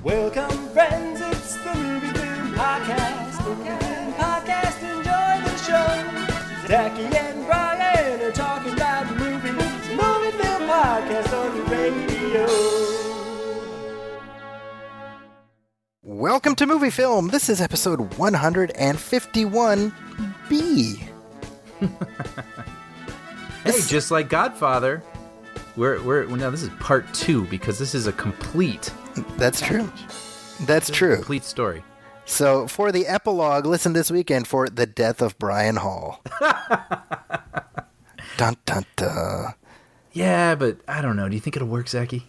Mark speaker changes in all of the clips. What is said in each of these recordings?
Speaker 1: Welcome, friends, it's the Movie Film Podcast. The Movie Film Podcast, enjoy the show. Zachy and Brian are talking about movies. Movie Film Podcast on the radio.
Speaker 2: Welcome to Movie Film. This is episode 151B.
Speaker 3: Hey, just like Godfather, we're now this is part 2 because this is a complete.
Speaker 2: That's true. That's true.
Speaker 3: Complete story.
Speaker 2: So for the epilogue, listen this weekend for The Death of Brian Hall. Dun dun dun.
Speaker 3: Yeah, but I don't know. Do you think it'll work, Zachy?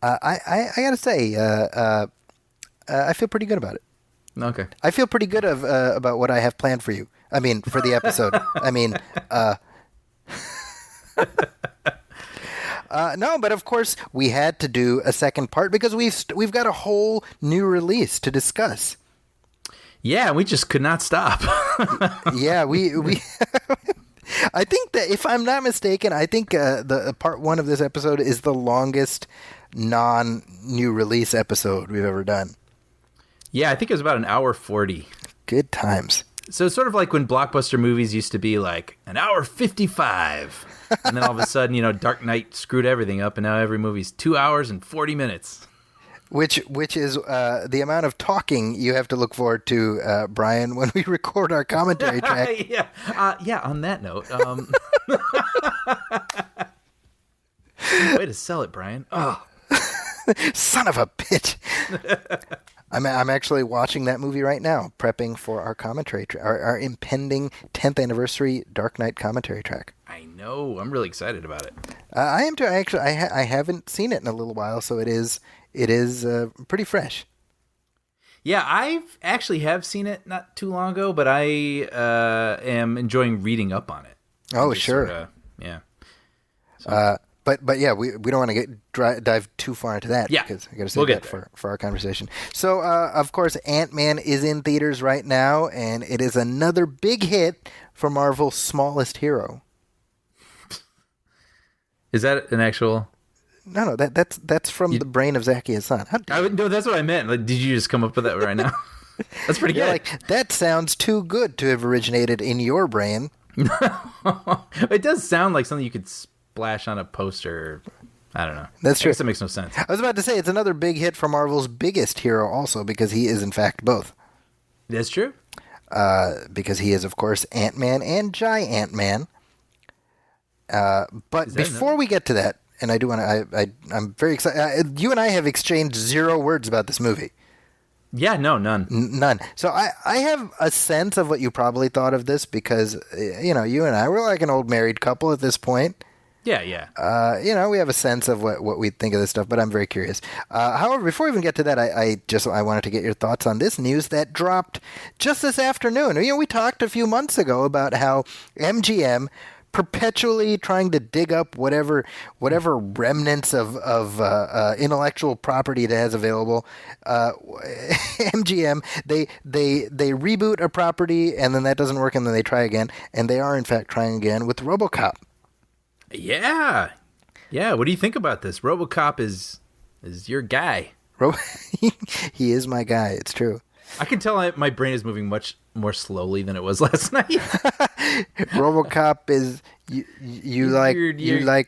Speaker 2: I gotta say, I feel pretty good about it.
Speaker 3: Okay.
Speaker 2: I feel pretty good about what I have planned for you. I mean, for the episode. No, but of course we had to do a second part because we've got a whole new release to discuss.
Speaker 3: Yeah, we just could not stop.
Speaker 2: Yeah, we I think that if I'm not mistaken, I think the part 1 of this episode is the longest non-new release episode we've ever done.
Speaker 3: Yeah, I think it was about an hour 40.
Speaker 2: Good times.
Speaker 3: So it's sort of like when blockbuster movies used to be like an hour 55. And then all of a sudden, Dark Knight screwed everything up, and now every movie's 2 hours and 40 minutes.
Speaker 2: Which is the amount of talking you have to look forward to, Brian, when we record our commentary track.
Speaker 3: Yeah, on that note. Way to sell it, Brian. Oh.
Speaker 2: Son of a bitch. I'm actually watching that movie right now, prepping for our commentary our impending 10th anniversary Dark Knight commentary track.
Speaker 3: I know. I'm really excited about it.
Speaker 2: I am too. I haven't seen it in a little while, so it is pretty fresh.
Speaker 3: Yeah, I've actually have seen it not too long ago, but I am enjoying reading up on it.
Speaker 2: Oh, sure.
Speaker 3: Yeah.
Speaker 2: So. But yeah, we don't want to dive too far into that because I got to save that for our conversation. So of course, Ant-Man is in theaters right now, and it is another big hit for Marvel's smallest hero.
Speaker 3: Is that an actual?
Speaker 2: No, that's from the brain of Zachy Hassan.
Speaker 3: No, that's what I meant. Like, did you just come up with that right now? That's pretty good.
Speaker 2: Like, that sounds too good to have originated in your brain.
Speaker 3: It does sound like something you could splash on a poster. I don't know.
Speaker 2: That's true.
Speaker 3: I guess that makes no sense.
Speaker 2: I was about to say it's another big hit for Marvel's biggest hero also because he is in fact both.
Speaker 3: That's true.
Speaker 2: Because he is of course Ant-Man and Giant-Man. But before we get to that, and I do want to, I'm very excited. You and I have exchanged 0 words about this movie.
Speaker 3: Yeah, no, none.
Speaker 2: None. So I have a sense of what you probably thought of this because, you and I, we're like an old married couple at this point.
Speaker 3: Yeah.
Speaker 2: We have a sense of what we think of this stuff, but I'm very curious. However, before we even get to that, I wanted to get your thoughts on this news that dropped just this afternoon. We talked a few months ago about how MGM perpetually trying to dig up whatever remnants of intellectual property it has available. MGM, they reboot a property and then that doesn't work and then they try again, and they are in fact trying again with RoboCop.
Speaker 3: Yeah. What do you think about this? RoboCop is your guy.
Speaker 2: He is my guy. It's true.
Speaker 3: I can tell my brain is moving much more slowly than it was last night.
Speaker 2: RoboCop is you like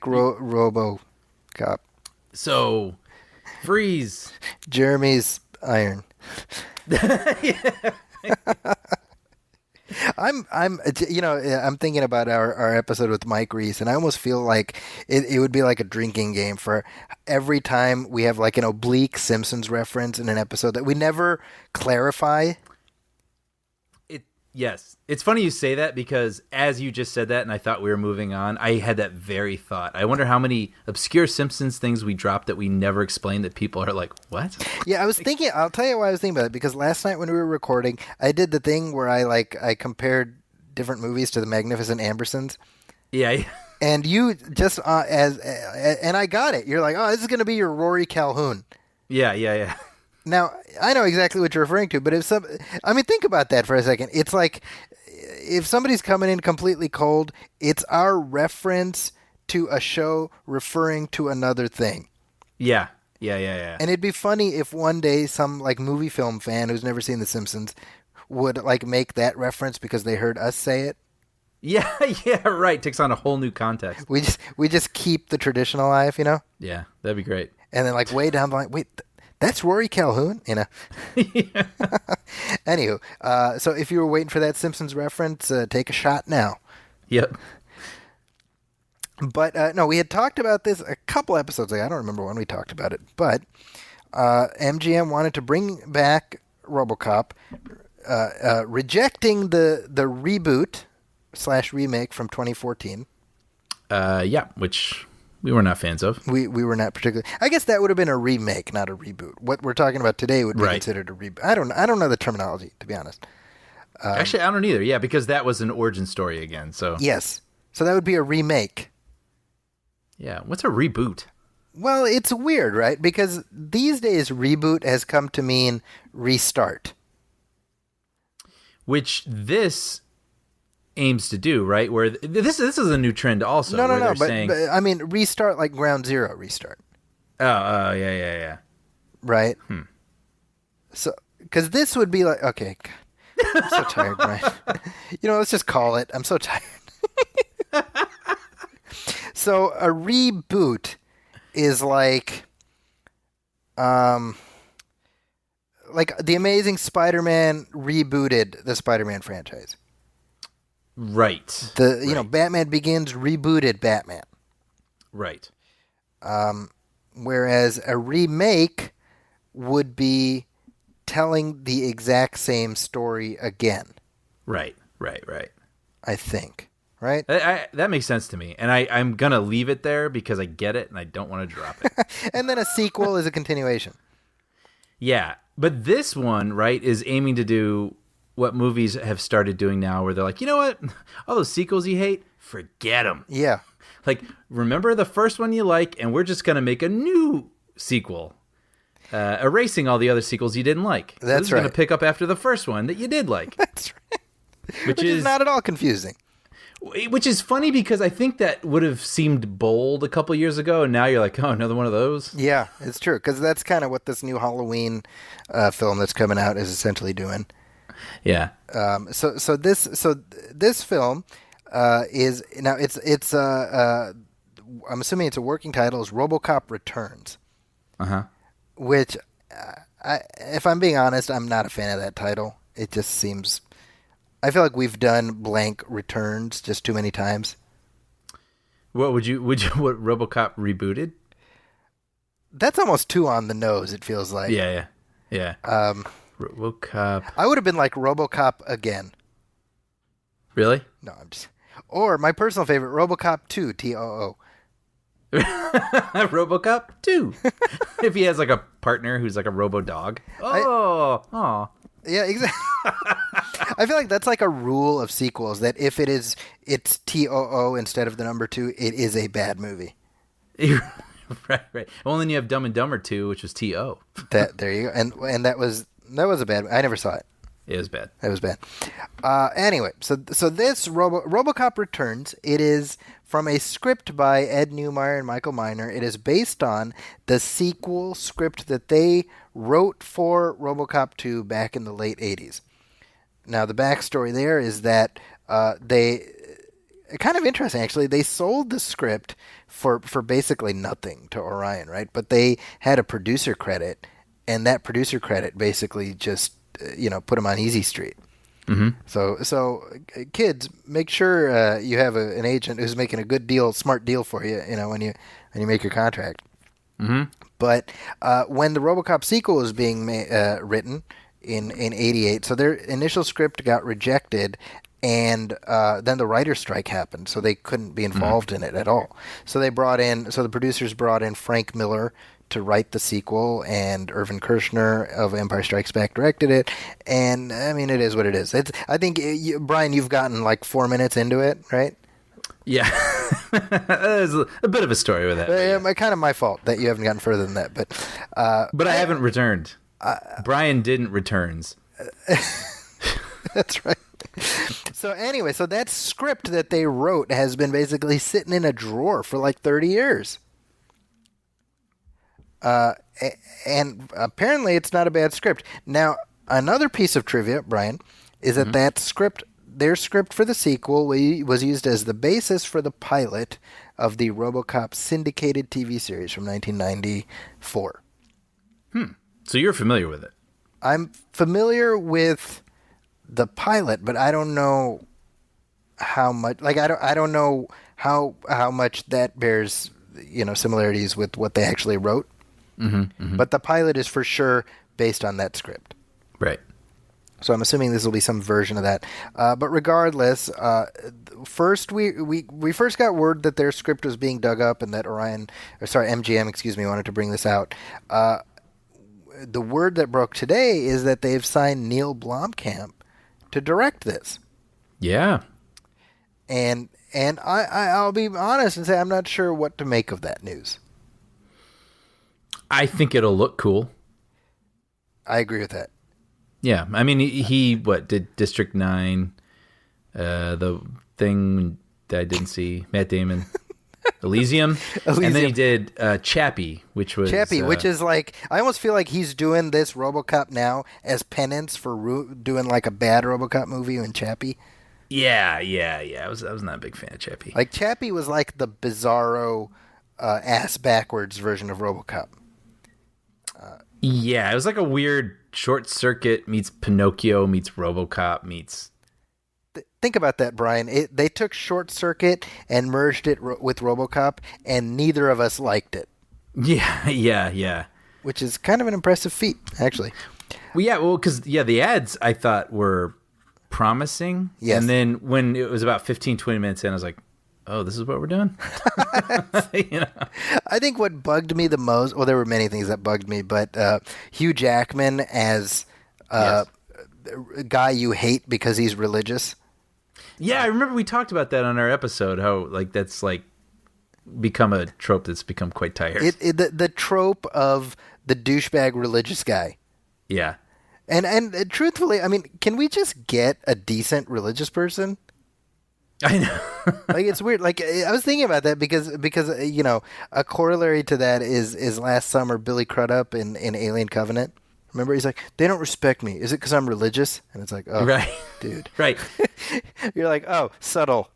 Speaker 2: RoboCop.
Speaker 3: So, freeze.
Speaker 2: Jeremy's iron. I'm thinking about our episode with Mike Reese, and I almost feel like it would be like a drinking game for every time we have like an oblique Simpsons reference in an episode that we never clarify.
Speaker 3: Yes. It's funny you say that because as you just said that and I thought we were moving on, I had that very thought. I wonder how many obscure Simpsons things we dropped that we never explained that people are like, what?
Speaker 2: Yeah, I was thinking, I'll tell you why I was thinking about it, because last night when we were recording, I did the thing where I compared different movies to the Magnificent Ambersons.
Speaker 3: Yeah.
Speaker 2: And you just, and I got it. You're like, oh, this is going to be your Rory Calhoun.
Speaker 3: Yeah.
Speaker 2: Now, I know exactly what you're referring to, but think about that for a second. It's like, if somebody's coming in completely cold, it's our reference to a show referring to another thing.
Speaker 3: Yeah. Yeah.
Speaker 2: And it'd be funny if one day some like movie film fan who's never seen The Simpsons would like make that reference because they heard us say it.
Speaker 3: Yeah, yeah, right. Takes on a whole new context.
Speaker 2: We just keep the tradition alive, you know?
Speaker 3: Yeah, that'd be great.
Speaker 2: And then like way down the line, wait, that's Rory Calhoun, you know?
Speaker 3: Yeah.
Speaker 2: Anywho, so if you were waiting for that Simpsons reference, take a shot now.
Speaker 3: Yep.
Speaker 2: But no, we had talked about this a couple episodes ago. I don't remember when we talked about it, but MGM wanted to bring back RoboCop, rejecting the reboot / remake from 2014.
Speaker 3: Yeah, which we were not fans of.
Speaker 2: We were not particularly. I guess that would have been a remake, not a reboot. What we're talking about today would be considered a reboot. I don't know the terminology, to be honest.
Speaker 3: Actually, I don't either. Yeah, because that was an origin story again. So
Speaker 2: yes, so that would be a remake.
Speaker 3: Yeah, what's a reboot?
Speaker 2: Well, it's weird, right? Because these days, reboot has come to mean restart.
Speaker 3: Which this aims to do, right? Where this is a new trend also.
Speaker 2: No. But I mean, restart like ground zero restart.
Speaker 3: Oh, yeah.
Speaker 2: Right? So, because this would be like, okay, I'm so tired, Brian. Let's just call it. I'm so tired. So a reboot is like The Amazing Spider-Man rebooted the Spider-Man franchise.
Speaker 3: Right.
Speaker 2: Batman Begins rebooted Batman.
Speaker 3: Right.
Speaker 2: Whereas a remake would be telling the exact same story again.
Speaker 3: Right.
Speaker 2: I think. Right?
Speaker 3: That makes sense to me. And I'm going to leave it there because I get it and I don't want to drop it.
Speaker 2: And then a sequel is a continuation.
Speaker 3: Yeah. But this one, right, is aiming to do what movies have started doing now where they're like, you know what? All those sequels you hate, forget them.
Speaker 2: Yeah.
Speaker 3: Like, remember the first one you like, and we're just going to make a new sequel, erasing all the other sequels you didn't like. So
Speaker 2: That's
Speaker 3: this is
Speaker 2: right.
Speaker 3: going to pick up after the first one that you did like.
Speaker 2: That's right.
Speaker 3: Which is
Speaker 2: not at all confusing.
Speaker 3: Which is funny because I think that would have seemed bold a couple years ago, and now you're like, oh, another one of those?
Speaker 2: Yeah, it's true, because that's kind of what this new Halloween film that's coming out is essentially doing.
Speaker 3: Yeah.
Speaker 2: So this film is now it's I'm assuming it's a working title is RoboCop Returns.
Speaker 3: Uh-huh.
Speaker 2: Which, if I'm being honest, I'm not a fan of that title. It just seems. I feel like we've done blank returns just too many times.
Speaker 3: What what RoboCop rebooted?
Speaker 2: That's almost too on the nose. It feels like.
Speaker 3: Yeah. RoboCop.
Speaker 2: I would have been like RoboCop again.
Speaker 3: Really?
Speaker 2: No, I'm just. Or my personal favorite, RoboCop 2, TOO.
Speaker 3: RoboCop 2. If he has like a partner who's like a robo dog. Oh.
Speaker 2: Yeah, exactly. I feel like that's like a rule of sequels that if it's TOO instead of the number 2, it is a bad movie.
Speaker 3: Right. Well, then you have Dumb and Dumber 2, which was TO.
Speaker 2: There you go. And that was a bad. I never saw it.
Speaker 3: It was bad.
Speaker 2: It was bad. Anyway, so this RoboCop Returns. It is from a script by Ed Neumeyer and Michael Miner. It is based on the sequel script that they wrote for RoboCop 2 back in the late 80s. Now, the backstory there is that they... Kind of interesting, actually. They sold the script for basically nothing to Orion, right? But they had a producer credit, and that producer credit basically just, put them on Easy Street.
Speaker 3: Mm-hmm.
Speaker 2: So kids, make sure you have an agent who's making a good deal, smart deal for you, when you make your contract.
Speaker 3: Mm-hmm.
Speaker 2: But when the RoboCop sequel was being written in '88, so their initial script got rejected, and then the writer's strike happened, so they couldn't be involved in it at all. So the producers brought in Frank Miller to write the sequel, and Irvin Kershner of Empire Strikes Back directed it. And I mean, it is what it is. I think Brian, you've gotten like 4 minutes into it, right?
Speaker 3: Yeah, there's a bit of a story with that.
Speaker 2: Yeah. Kind of my fault that you haven't gotten further than that, but
Speaker 3: I haven't returned. Brian didn't returns.
Speaker 2: That's right. So anyway, that script that they wrote has been basically sitting in a drawer for like 30 years. And apparently it's not a bad script. Now, another piece of trivia, Brian, is that that script, their script for the sequel, was used as the basis for the pilot of the RoboCop syndicated TV series from 1994.
Speaker 3: So you're familiar with it?
Speaker 2: I'm familiar with the pilot, but I don't know how much. Like I don't know how much that bears similarities with what they actually wrote. But the pilot is for sure based on that script.
Speaker 3: Right.
Speaker 2: So I'm assuming this will be some version of that. But regardless, first we first got word that their script was being dug up and that MGM, wanted to bring this out. The word that broke today is that they've signed Neil Blomkamp to direct this.
Speaker 3: Yeah.
Speaker 2: And I'll be honest and say I'm not sure what to make of that news.
Speaker 3: I think it'll look cool.
Speaker 2: I agree with that.
Speaker 3: Yeah, I mean, he did District 9, the thing that I didn't see, Matt Damon, Elysium, and then he did Chappie, which is like, I almost feel like he's doing this RoboCop now as penance for doing like a bad RoboCop movie in Chappie. Yeah. I was not a big fan of Chappie.
Speaker 2: Like Chappie was like the bizarro ass backwards version of RoboCop.
Speaker 3: Yeah, it was like a weird Short Circuit meets Pinocchio meets RoboCop meets.
Speaker 2: Think about that, Brian. They took Short Circuit and merged it with RoboCop, and neither of us liked it.
Speaker 3: Yeah.
Speaker 2: Which is kind of an impressive feat, actually.
Speaker 3: Well, because the ads I thought were promising. Yes. And then when it was about 15, 20 minutes in, I was like, oh, this is what we're doing?
Speaker 2: I think what bugged me the most, well, there were many things that bugged me, but Hugh Jackman as a guy you hate because he's religious.
Speaker 3: Yeah, I remember we talked about that on our episode, how that's become a trope that's become quite tired.
Speaker 2: The trope of the douchebag religious guy.
Speaker 3: Yeah.
Speaker 2: And truthfully, I mean, can we just get a decent religious person?
Speaker 3: I know.
Speaker 2: Like, it's weird. Like, I was thinking about that because a corollary to that is last summer Billy Crudup in Alien Covenant. Remember, he's like, they don't respect me. Is it because I'm religious? And it's like, oh,
Speaker 3: right,
Speaker 2: dude.
Speaker 3: Right.
Speaker 2: You're like, oh, subtle.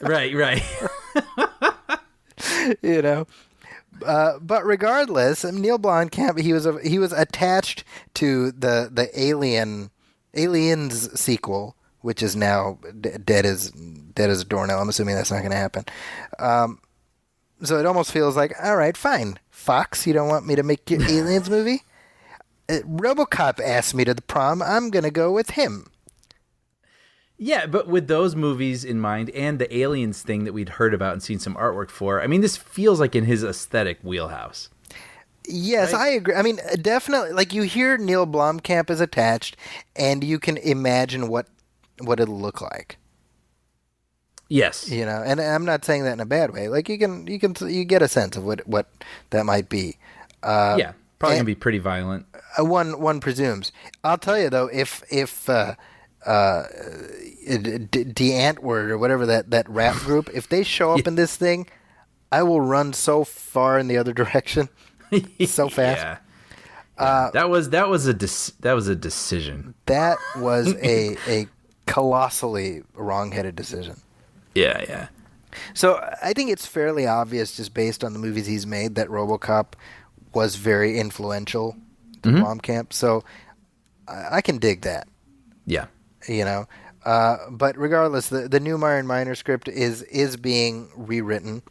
Speaker 3: Right.
Speaker 2: But regardless, Neil Blomkamp, he was attached to the Aliens sequel, which is now dead as a doornail. I'm assuming that's not going to happen. So it almost feels like, all right, fine, Fox, you don't want me to make your Aliens movie? RoboCop asked me to the prom. I'm going to go with him.
Speaker 3: Yeah, but with those movies in mind and the Aliens thing that we'd heard about and seen some artwork for, I mean, this feels like in his aesthetic wheelhouse.
Speaker 2: Yes,
Speaker 3: right?
Speaker 2: I agree. I mean, definitely, like, you hear Neil Blomkamp is attached, and you can imagine what it'll look like.
Speaker 3: Yes.
Speaker 2: And I'm not saying that in a bad way. Like, you get a sense of what that might be.
Speaker 3: Yeah, probably going to be pretty violent.
Speaker 2: One presumes. I'll tell you, though, if DeAntword or whatever that rap group, if they show up in this thing, I will run so far in the other direction, so fast.
Speaker 3: Yeah. That was a decision.
Speaker 2: That was a colossally wrong-headed decision.
Speaker 3: Yeah.
Speaker 2: So I think it's fairly obvious, just based on the movies he's made, that RoboCop was very influential to Blomkamp. So I can dig that.
Speaker 3: Yeah.
Speaker 2: But regardless, the new Myron Miner script is being rewritten.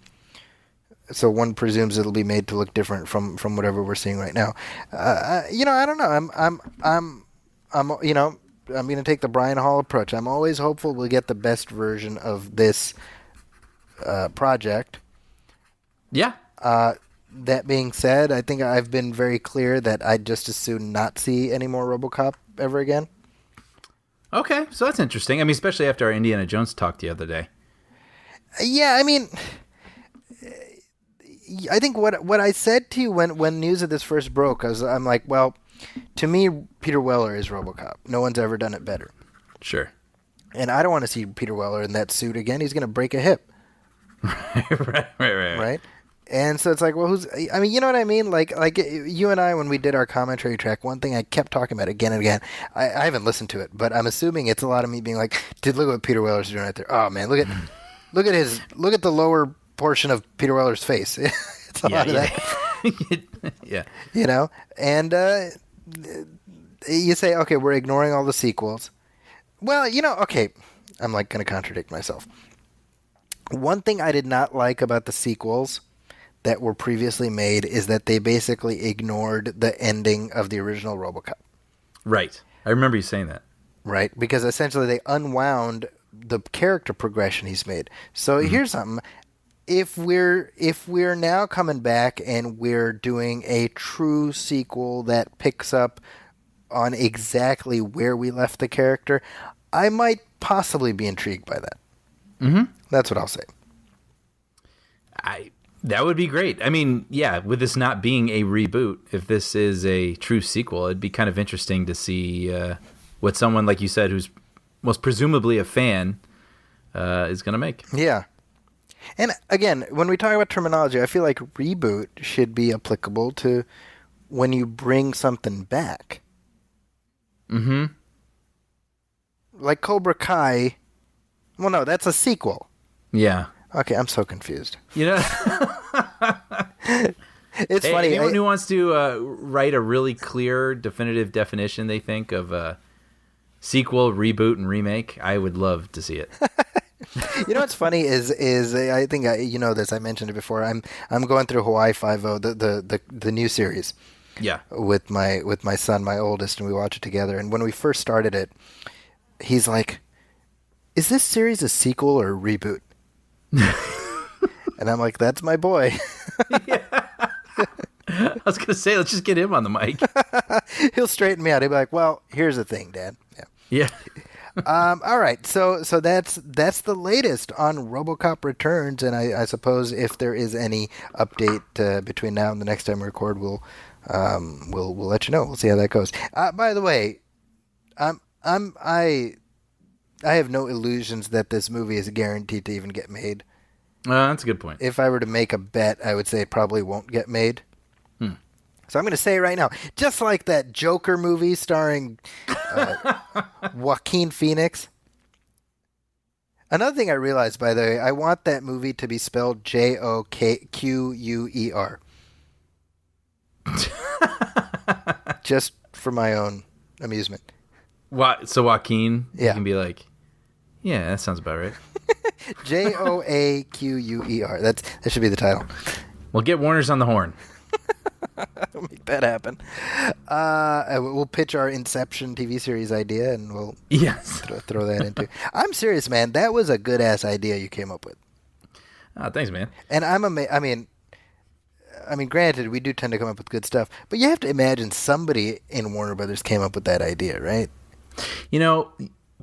Speaker 2: So one presumes it'll be made to look different from whatever we're seeing right now. I don't know. I'm going to take the Brian Hall approach. I'm always hopeful we'll get the best version of this project.
Speaker 3: Yeah.
Speaker 2: That being said, I think I've been very clear that I'd just as soon not see any more RoboCop ever again.
Speaker 3: Okay, so that's interesting. I mean, especially after our Indiana Jones talk the other day.
Speaker 2: Yeah, I mean, I think what I said to you when news of this first broke, I'm like, well, to me, Peter Weller is RoboCop. No one's ever done it better.
Speaker 3: Sure.
Speaker 2: And I don't want to see Peter Weller in that suit again. He's going to break a hip.
Speaker 3: Right.
Speaker 2: Right? And so it's like, well, I mean, you know what I mean? Like you and I, when we did our commentary track, one thing I kept talking about again and again, I haven't listened to it, but I'm assuming it's a lot of me being like, dude, look at what Peter Weller's doing right there. Oh man, look at the lower portion of Peter Weller's face. It's a lot of that.
Speaker 3: Yeah.
Speaker 2: You know? And you say, okay, we're ignoring all the sequels. Well, okay, I'm like going to contradict myself. One thing I did not like about the sequels that were previously made is that they basically ignored the ending of the original RoboCop.
Speaker 3: Right. I remember you saying that.
Speaker 2: Right? Because essentially they unwound the character progression he's made. So here's something. If we're now coming back and we're doing a true sequel that picks up on exactly where we left the character, I might possibly be intrigued by that. Mm-hmm. That's what I'll say.
Speaker 3: That would be great. I mean, yeah, with this not being a reboot, if this is a true sequel, it'd be kind of interesting to see what someone, like you said, who's most presumably a fan, is going to make.
Speaker 2: Yeah. And again, when we talk about terminology, I feel like reboot should be applicable to when you bring something back.
Speaker 3: Mm-hmm.
Speaker 2: Like Cobra Kai. Well, no, that's a sequel.
Speaker 3: Yeah.
Speaker 2: Okay, I'm so confused.
Speaker 3: You know,
Speaker 2: it's funny.
Speaker 3: Anyone who wants to write a really clear, definitive definition, they think of sequel, reboot, and remake, I would love to see it.
Speaker 2: You know what's funny is I think you know this. I mentioned it before. I'm going through Hawaii Five-0, the new series.
Speaker 3: Yeah.
Speaker 2: With my son, my oldest, and we watch it together. And when we first started it, he's like, "Is this series a sequel or a reboot?" And I'm like, "That's my boy."
Speaker 3: I was gonna say, let's just get him on the mic.
Speaker 2: He'll straighten me out. He'll be like, "Well, here's the thing, Dad."
Speaker 3: Yeah.
Speaker 2: All right, so that's the latest on RoboCop Returns, and I suppose if there is any update between now and the next time we record, we'll let you know. We'll see how that goes. By the way, I have no illusions that this movie is guaranteed to even get made.
Speaker 3: That's a good point.
Speaker 2: If I were to make a bet, I would say it probably won't get made. So I'm going to say right now, just like that Joker movie starring Joaquin Phoenix. Another thing I realized, by the way, I want that movie to be spelled Joquer. Just for my own amusement.
Speaker 3: So Joaquin,
Speaker 2: yeah.
Speaker 3: You can be like, yeah, that sounds about right.
Speaker 2: Joquer. That should be the title.
Speaker 3: We'll get Warner's on the horn.
Speaker 2: Make that happen. We'll pitch our Inception TV series idea, and we'll throw that into. I'm serious, man. That was a good ass idea you came up with.
Speaker 3: Oh, thanks, man.
Speaker 2: And I mean, granted, we do tend to come up with good stuff, but you have to imagine somebody in Warner Brothers came up with that idea, right?
Speaker 3: You know,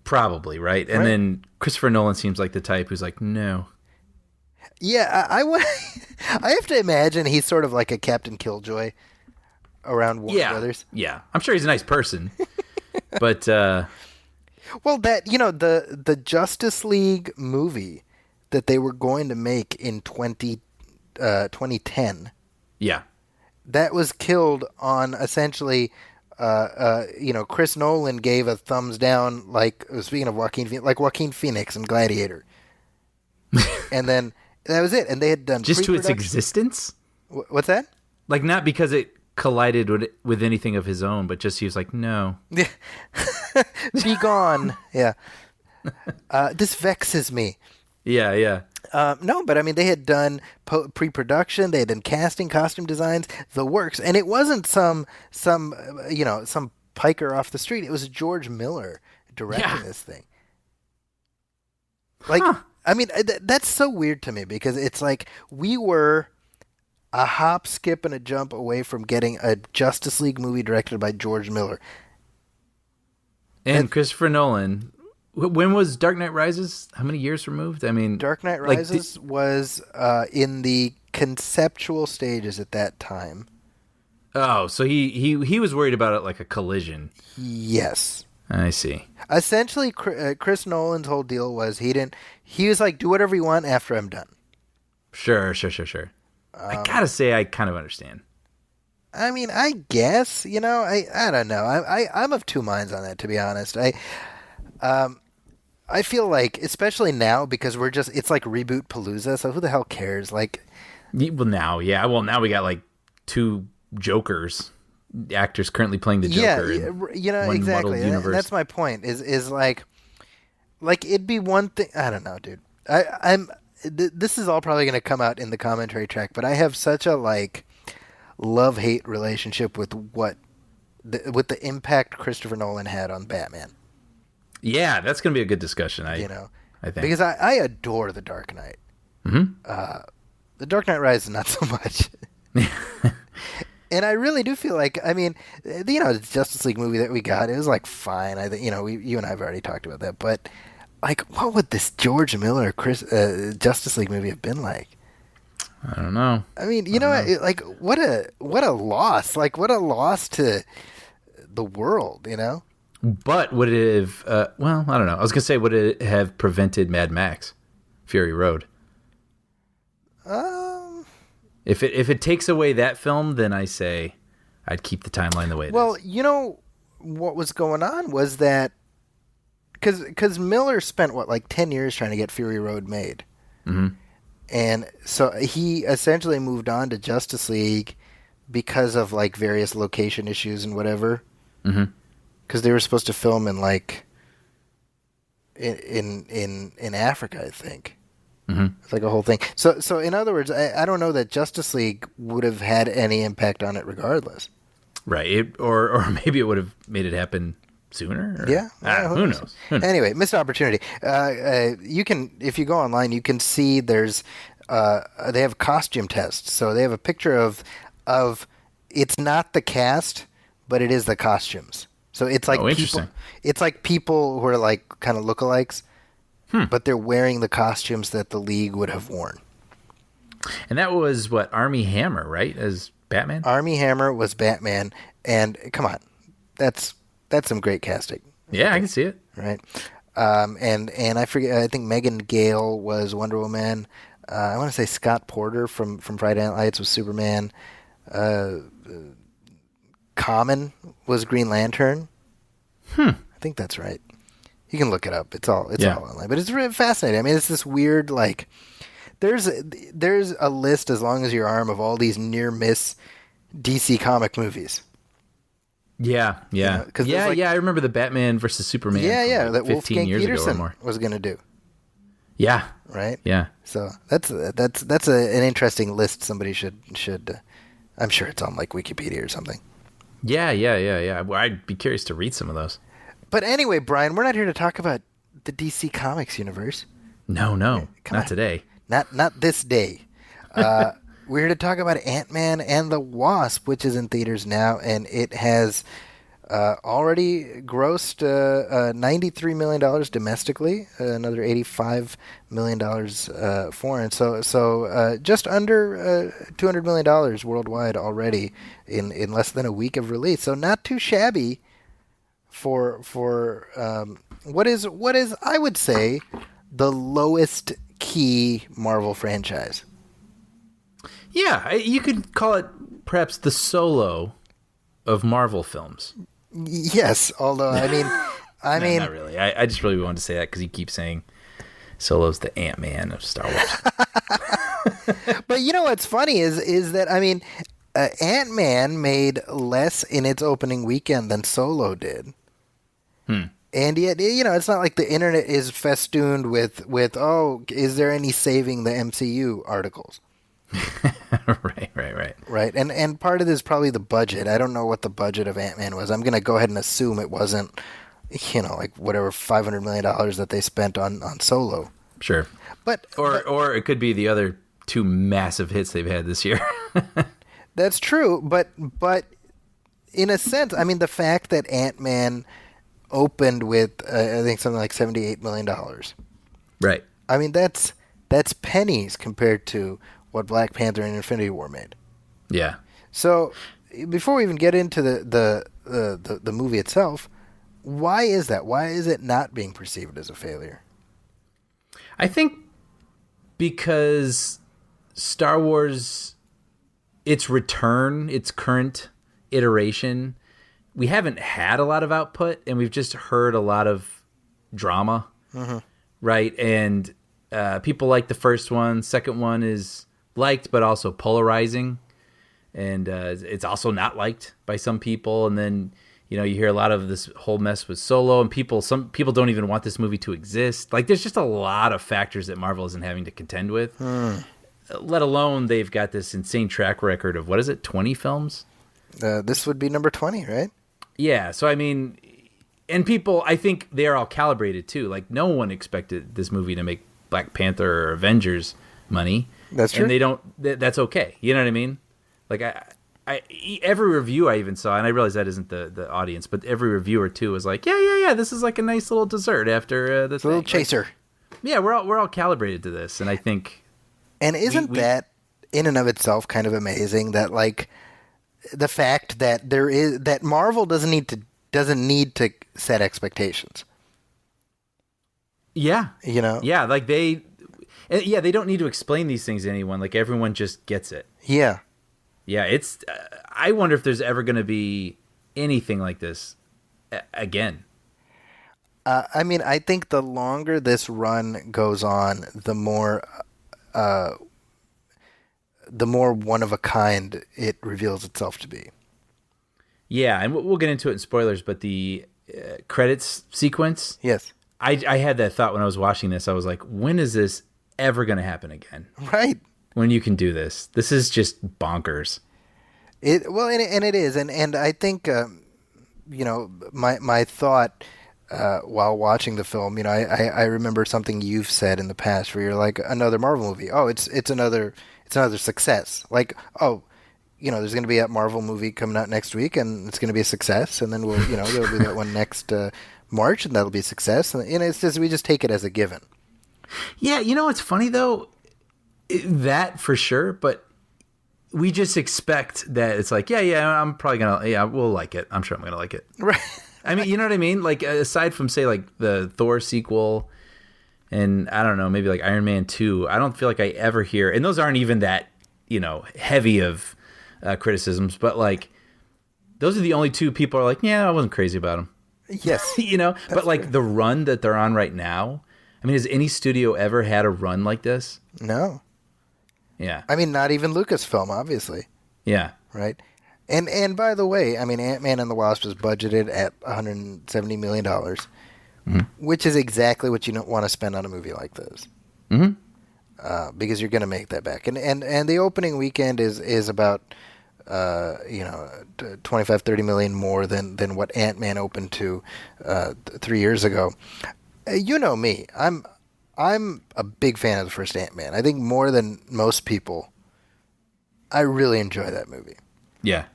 Speaker 3: probably, right? And then Christopher Nolan seems like the type who's like, no.
Speaker 2: Yeah, I have to imagine he's sort of like a Captain Killjoy around Warner Brothers.
Speaker 3: Yeah, I'm sure he's a nice person, but
Speaker 2: well, the Justice League movie that they were going to make in 2010.
Speaker 3: Yeah,
Speaker 2: that was killed on essentially. Chris Nolan gave a thumbs down. Like speaking of Joaquin Phoenix and Gladiator, and then. That was it, and they had done
Speaker 3: just to its existence.
Speaker 2: What's that?
Speaker 3: Like not because it collided with anything of his own, but just he was like, no,
Speaker 2: be gone. Yeah, this vexes me.
Speaker 3: Yeah.
Speaker 2: No, but I mean, they had done pre-production, they had done casting, costume designs, the works, and it wasn't some piker off the street. It was George Miller directing this thing. Like. Huh. I mean, that's so weird to me because it's like we were a hop, skip, and a jump away from getting a Justice League movie directed by George Miller.
Speaker 3: And Christopher Nolan. When was Dark Knight Rises? How many years removed? I mean,
Speaker 2: Dark Knight Rises was in the conceptual stages at that time.
Speaker 3: Oh, so he was worried about it like a collision.
Speaker 2: Yes.
Speaker 3: I see.
Speaker 2: Essentially, Chris Nolan's whole deal was he was like, do whatever you want after I'm done.
Speaker 3: Sure. I gotta say, I kind of understand.
Speaker 2: I mean, I guess, I don't know. I'm of two minds on that, to be honest. I feel like, especially now, because it's like reboot palooza, so who the hell cares? Like,
Speaker 3: Well, now we got like two Jokers, actors currently playing the Joker.
Speaker 2: Exactly. And that's my point. Is like it'd be one thing. I don't know, dude. This is all probably going to come out in the commentary track, but I have such a love-hate relationship with with the impact Christopher Nolan had on Batman.
Speaker 3: Yeah, that's going to be a good discussion. I think
Speaker 2: because I adore The Dark Knight.
Speaker 3: Mm-hmm.
Speaker 2: The Dark Knight Rises not so much. And I really do feel like, I mean, the Justice League movie that we got, it was fine. I think you and I have already talked about that, but what would this George Miller Justice League movie have been like?
Speaker 3: I don't know.
Speaker 2: I mean, what a loss! What a loss to the world,
Speaker 3: But would it have? Well, I don't know. I was gonna say, would it have prevented Mad Max, Fury Road? If it takes away that film, then I say I'd keep the timeline the way it is.
Speaker 2: Well, what was going on was that because Miller spent 10 years trying to get Fury Road made, and so he essentially moved on to Justice League because of various location issues and whatever. Because they were supposed to film in in Africa, I think. It's a whole thing. So in other words, I don't know that Justice League would have had any impact on it regardless.
Speaker 3: Right. Or maybe it would have made it happen sooner.
Speaker 2: Yeah.
Speaker 3: Who knows?
Speaker 2: Anyway, missed opportunity. You can, if you go online, you can see there's they have costume tests. So they have a picture of it's not the cast, but it is the costumes. So it's people. It's people who are kind of lookalikes. But they're wearing the costumes that the League would have worn.
Speaker 3: And that was Armie Hammer, right? As Batman?
Speaker 2: Armie Hammer was Batman, and come on, that's some great casting.
Speaker 3: Yeah, I can see it.
Speaker 2: Right. And I forget. I think Megan Gale was Wonder Woman. I want to say Scott Porter from Friday Night Lights was Superman. Common was Green Lantern. I think that's right. You can look it up. It's all online, but it's really fascinating. I mean, it's this weird there's a list as long as your arm of all these near miss DC comic movies.
Speaker 3: Yeah. I remember the Batman versus Superman.
Speaker 2: Yeah, that
Speaker 3: 15
Speaker 2: Wolfgang
Speaker 3: years
Speaker 2: Peterson
Speaker 3: ago or more
Speaker 2: was going to do.
Speaker 3: Yeah.
Speaker 2: Right.
Speaker 3: Yeah.
Speaker 2: So that's an interesting list. Somebody should. I'm sure it's on Wikipedia or something.
Speaker 3: Yeah. Well, I'd be curious to read some of those.
Speaker 2: But anyway, Brian, we're not here to talk about the DC Comics universe.
Speaker 3: No, not today.
Speaker 2: Not this day. We're here to talk about Ant-Man and the Wasp, which is in theaters now, and it has already grossed $93 million domestically, another $85 million foreign. So just under $200 million worldwide already in less than a week of release. So not too shabby for what is I would say the lowest key Marvel franchise.
Speaker 3: Yeah, you could call it perhaps the Solo of Marvel films.
Speaker 2: Yes, although I mean,
Speaker 3: no, not really. I just really wanted to say that because you keep saying Solo's the Ant-Man of Star Wars.
Speaker 2: But you know what's funny is that I mean, Ant-Man made less in its opening weekend than Solo did. And yet, it's not like the internet is festooned with is there any saving the MCU articles? Right. And part of this is probably the budget. I don't know what the budget of Ant-Man was. I'm going to go ahead and assume it wasn't, whatever $500 million that they spent on Solo.
Speaker 3: Sure.
Speaker 2: But
Speaker 3: it could be the other two massive hits they've had this year.
Speaker 2: That's true, but in a sense, I mean, the fact that Ant-Man opened with I think something like $78 million.
Speaker 3: Right.
Speaker 2: I mean, that's pennies compared to what Black Panther and Infinity War made.
Speaker 3: Yeah.
Speaker 2: So before we even get into the movie itself, why is that? Why is it not being perceived as a failure?
Speaker 3: I think because Star Wars its return, its current iteration, we haven't had a lot of output, and we've just heard a lot of drama, right? And people like the first one. Second one is liked, but also polarizing, and it's also not liked by some people. And then you hear a lot of this whole mess with Solo, and some people don't even want this movie to exist. Like, there's just a lot of factors that Marvel isn't having to contend with. Let alone they've got this insane track record of, what is it, 20 films?
Speaker 2: This would be number 20, right?
Speaker 3: Yeah, so I mean, and people, I think they're all calibrated too. Like, no one expected this movie to make Black Panther or Avengers money.
Speaker 2: That's true.
Speaker 3: And they don't, that's okay. You know what I mean? Like, every review I even saw, and I realize that isn't the audience, but every reviewer too was like, yeah, this is like a nice little dessert after this
Speaker 2: little chaser.
Speaker 3: Like, yeah, we're all calibrated to this, and I think.
Speaker 2: And isn't that in and of itself kind of amazing that, like, the fact that that Marvel doesn't need to set expectations.
Speaker 3: Yeah. Yeah, like they don't need to explain these things to anyone. Like, everyone just gets it.
Speaker 2: Yeah.
Speaker 3: Yeah, it's I wonder if there's ever going to be anything like this again.
Speaker 2: I mean, I think the longer this run goes on, the more one of a kind it reveals itself to be.
Speaker 3: Yeah, and we'll get into it in spoilers, but the credits sequence.
Speaker 2: Yes.
Speaker 3: I had that thought when I was watching this. I was like, when is this ever going to happen again?
Speaker 2: Right.
Speaker 3: When you can do this. This is just bonkers.
Speaker 2: It is. And I think, my thought while watching the film, I remember something you've said in the past where you're like, another Marvel movie. Oh, it's another success. Like, oh, there's going to be a Marvel movie coming out next week, and it's going to be a success. And then there'll be that one next March, and that'll be a success. And it's just, we just take it as a given.
Speaker 3: Yeah, it's funny though, that for sure. But we just expect that it's like, yeah, I'm probably gonna, we'll like it. I'm sure I'm gonna like it.
Speaker 2: Right.
Speaker 3: I mean, you know what I mean? Like, aside from, say, like the Thor sequel, and I don't know, maybe like Iron Man 2, I don't feel like I ever hear, and those aren't even that heavy of criticisms, but like those are the only two people are like, yeah, I wasn't crazy about them.
Speaker 2: Yes.
Speaker 3: But like the run that they're on right now, I mean, has any studio ever had a run like this?
Speaker 2: No.
Speaker 3: Yeah.
Speaker 2: I mean, not even Lucasfilm, obviously.
Speaker 3: Yeah.
Speaker 2: Right. And by the way, I mean, Ant-Man and the Wasp is budgeted at $170 million, which is exactly what you don't want to spend on a movie like this. Because you're going to make that back. And the opening weekend is about 25-30 million more than what Ant-Man opened to 3 years ago. You know me. I'm a big fan of the first Ant-Man. I think more than most people, I really enjoy that movie.
Speaker 3: Yeah.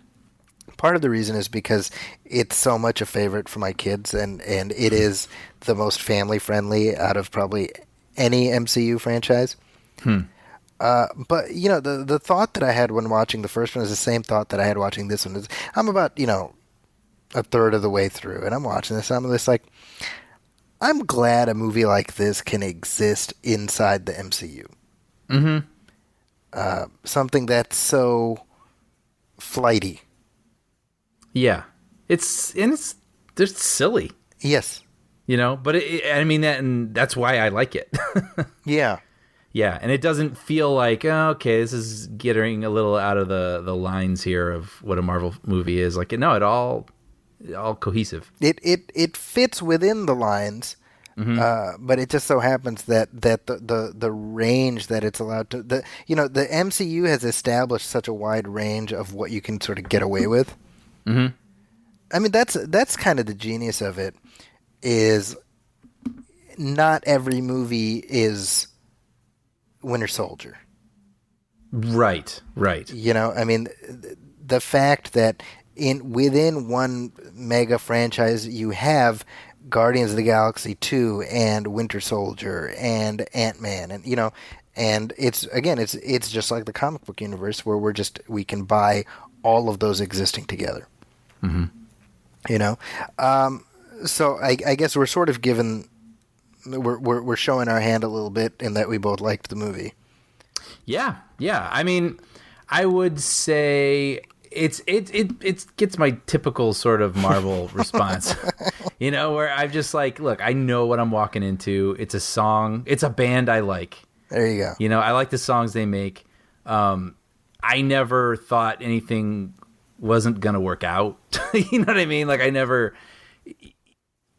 Speaker 2: Part of the reason is because it's so much a favorite for my kids, and it is the most family-friendly out of probably any MCU franchise. But, the thought that I had when watching the first one is the same thought that I had watching this one. I'm about, a third of the way through, and I'm watching this, and I'm just like, I'm glad a movie like this can exist inside the MCU. Something that's so flighty.
Speaker 3: Yeah. It's just silly.
Speaker 2: Yes.
Speaker 3: But I mean that, and that's why I like it.
Speaker 2: Yeah.
Speaker 3: Yeah, and it doesn't feel like, oh, okay, this is getting a little out of the lines here of what a Marvel movie is. Like, no, it all cohesive.
Speaker 2: It fits within the lines, but it just so happens that the range that it's allowed to, the MCU has established such a wide range of what you can sort of get away with. I mean, that's kind of the genius of it, is not every movie is Winter Soldier.
Speaker 3: Right.
Speaker 2: I mean, the fact that within one mega franchise you have Guardians of the Galaxy 2 and Winter Soldier and Ant-Man, and and it's just like the comic book universe where we can buy all of those existing together. So I guess we're sort of we're showing our hand a little bit in that we both liked the movie.
Speaker 3: Yeah. I mean, I would say it gets my typical sort of Marvel response, where I'm just like, look, I know what I'm walking into. It's a song. It's a band I like.
Speaker 2: There you go.
Speaker 3: I like the songs they make. I never thought anything wasn't going to work out. You know what I mean? Like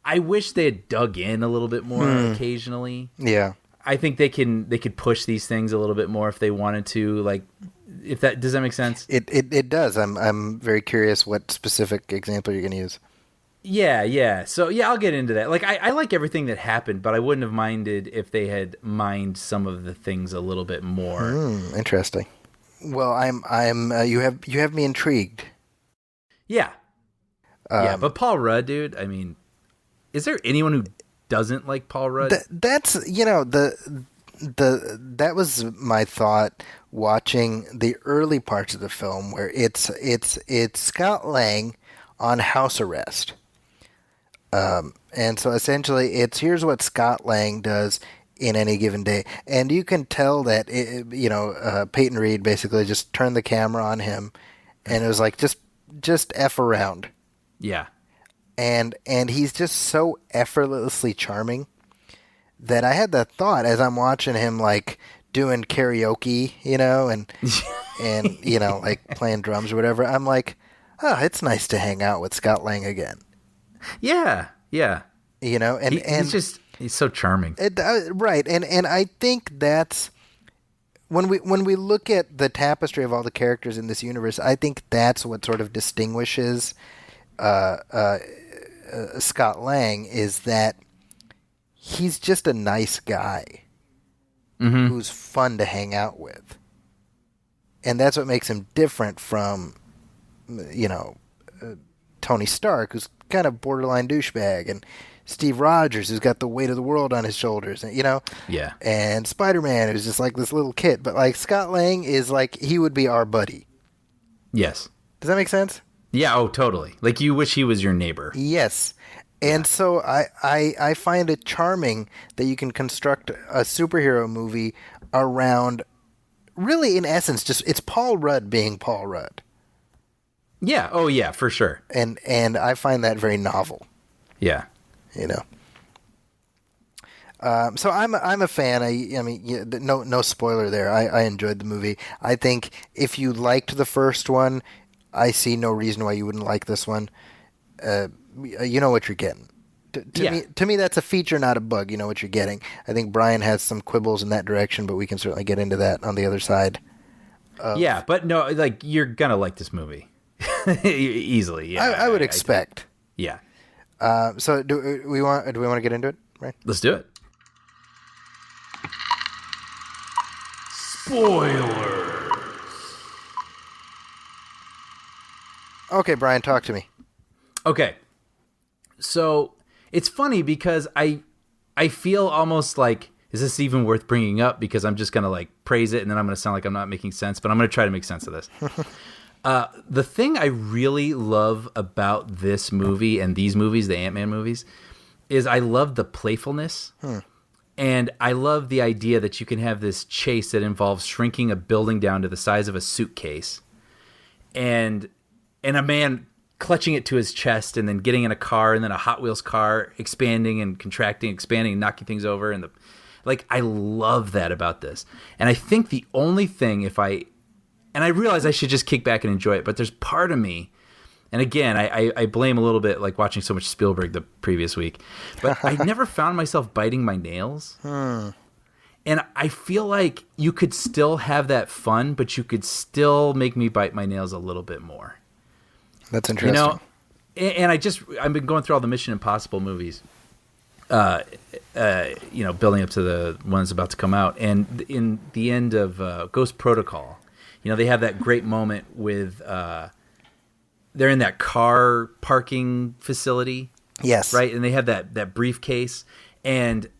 Speaker 3: I wish they had dug in a little bit more occasionally.
Speaker 2: Yeah.
Speaker 3: I think they could push these things a little bit more if they wanted to. Like, does that make sense?
Speaker 2: It does. I'm very curious what specific example you're going to use.
Speaker 3: Yeah. So yeah, I'll get into that. Like, I like everything that happened, but I wouldn't have minded if they had mined some of the things a little bit more.
Speaker 2: Interesting. Well, you have me intrigued.
Speaker 3: Yeah. But Paul Rudd, dude. I mean, is there anyone who doesn't like Paul Rudd?
Speaker 2: That's that was my thought watching the early parts of the film, where it's Scott Lang on house arrest, and so essentially here's what Scott Lang does in any given day, and you can tell that Peyton Reed basically just turned the camera on him, and it was like just F around.
Speaker 3: Yeah.
Speaker 2: And he's just so effortlessly charming that I had that thought as I'm watching him, like, doing karaoke, and like playing drums or whatever. I'm like, oh, it's nice to hang out with Scott Lang again.
Speaker 3: Yeah.
Speaker 2: He's
Speaker 3: so charming.
Speaker 2: Right. And I think that's when we look at the tapestry of all the characters in this universe, I think that's what sort of distinguishes Scott Lang, is that he's just a nice guy who's fun to hang out with. And that's what makes him different from, Tony Stark, who's kind of borderline douchebag, and Steve Rogers, who's got the weight of the world on his shoulders,
Speaker 3: Yeah.
Speaker 2: And Spider-Man, who's just like this little kid. But like Scott Lang is like, he would be our buddy.
Speaker 3: Yes.
Speaker 2: Does that make sense?
Speaker 3: Yeah, oh, totally. Like, you wish he was your neighbor.
Speaker 2: Yes. And so I find it charming that you can construct a superhero movie around, really, in essence, just it's Paul Rudd being Paul Rudd.
Speaker 3: Yeah. Oh, yeah, for sure.
Speaker 2: And I find that very novel.
Speaker 3: Yeah.
Speaker 2: So I'm a fan. I mean, no spoiler there. I enjoyed the movie. I think if you liked the first one, I see no reason why you wouldn't like this one. You know what you're getting. To me, that's a feature, not a bug. You know what you're getting. I think Brian has some quibbles in that direction, but we can certainly get into that on the other side.
Speaker 3: Yeah, but no, like, you're gonna like this movie easily. Yeah,
Speaker 2: I would expect.
Speaker 3: Yeah.
Speaker 2: So do we want to get into it? Right.
Speaker 3: Let's do it. Spoiler.
Speaker 2: Okay, Brian, talk to me.
Speaker 3: Okay. So it's funny because I feel almost like, is this even worth bringing up? Because I'm just going to like praise it and then I'm going to sound like I'm not making sense, but I'm going to try to make sense of this. The thing I really love about this movie and these movies, the Ant-Man movies, is I love the playfulness. And I love the idea that you can have this chase that involves shrinking a building down to the size of a suitcase. And a man clutching it to his chest and then getting in a car and then a Hot Wheels car expanding and contracting, expanding and knocking things over. And I love that about this. And I think the only thing and I realize I should just kick back and enjoy it, but there's part of me, and again, I blame a little bit like watching so much Spielberg the previous week, but I never found myself biting my nails. And I feel like you could still have that fun, but you could still make me bite my nails a little bit more.
Speaker 2: That's interesting.
Speaker 3: And I've been going through all the Mission Impossible movies, building up to the ones about to come out. And in the end of Ghost Protocol, they have that great moment with they're in that car parking facility.
Speaker 2: Yes.
Speaker 3: Right? And they have that briefcase. And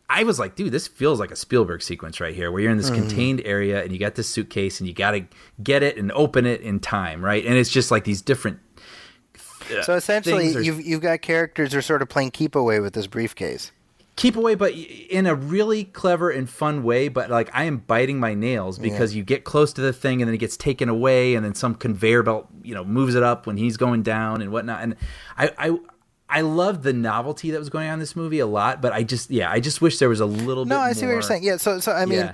Speaker 3: I was like, dude, this feels like a Spielberg sequence right here, where you're in this contained area and you got this suitcase and you got to get it and open it in time, right? And it's just like these different
Speaker 2: so essentially, you've got characters who are sort of playing keep away with this briefcase.
Speaker 3: keep away, but in a really clever and fun way. But like I am biting my nails because you get close to the thing and then it gets taken away, and then some conveyor belt, moves it up when he's going down and whatnot. And I loved the novelty that was going on in this movie a lot, but I just wish there was a little bit more.
Speaker 2: No, I see what you're saying. Yeah, so I mean,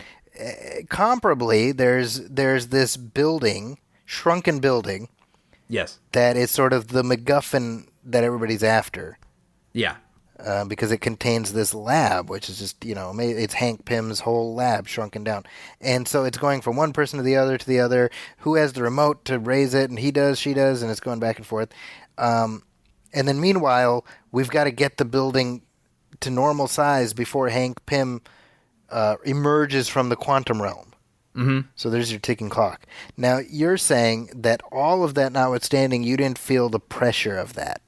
Speaker 2: comparably, there's this building, shrunken building.
Speaker 3: Yes.
Speaker 2: That is sort of the MacGuffin that everybody's after.
Speaker 3: Yeah.
Speaker 2: Because it contains this lab, which is just, it's Hank Pym's whole lab shrunken down. And so it's going from one person to the other, who has the remote to raise it, and he does, she does, and it's going back and forth. And then meanwhile, we've got to get the building to normal size before Hank Pym emerges from the quantum realm.
Speaker 3: Mm-hmm.
Speaker 2: So there's your ticking clock. Now, you're saying that all of that notwithstanding, you didn't feel the pressure of that.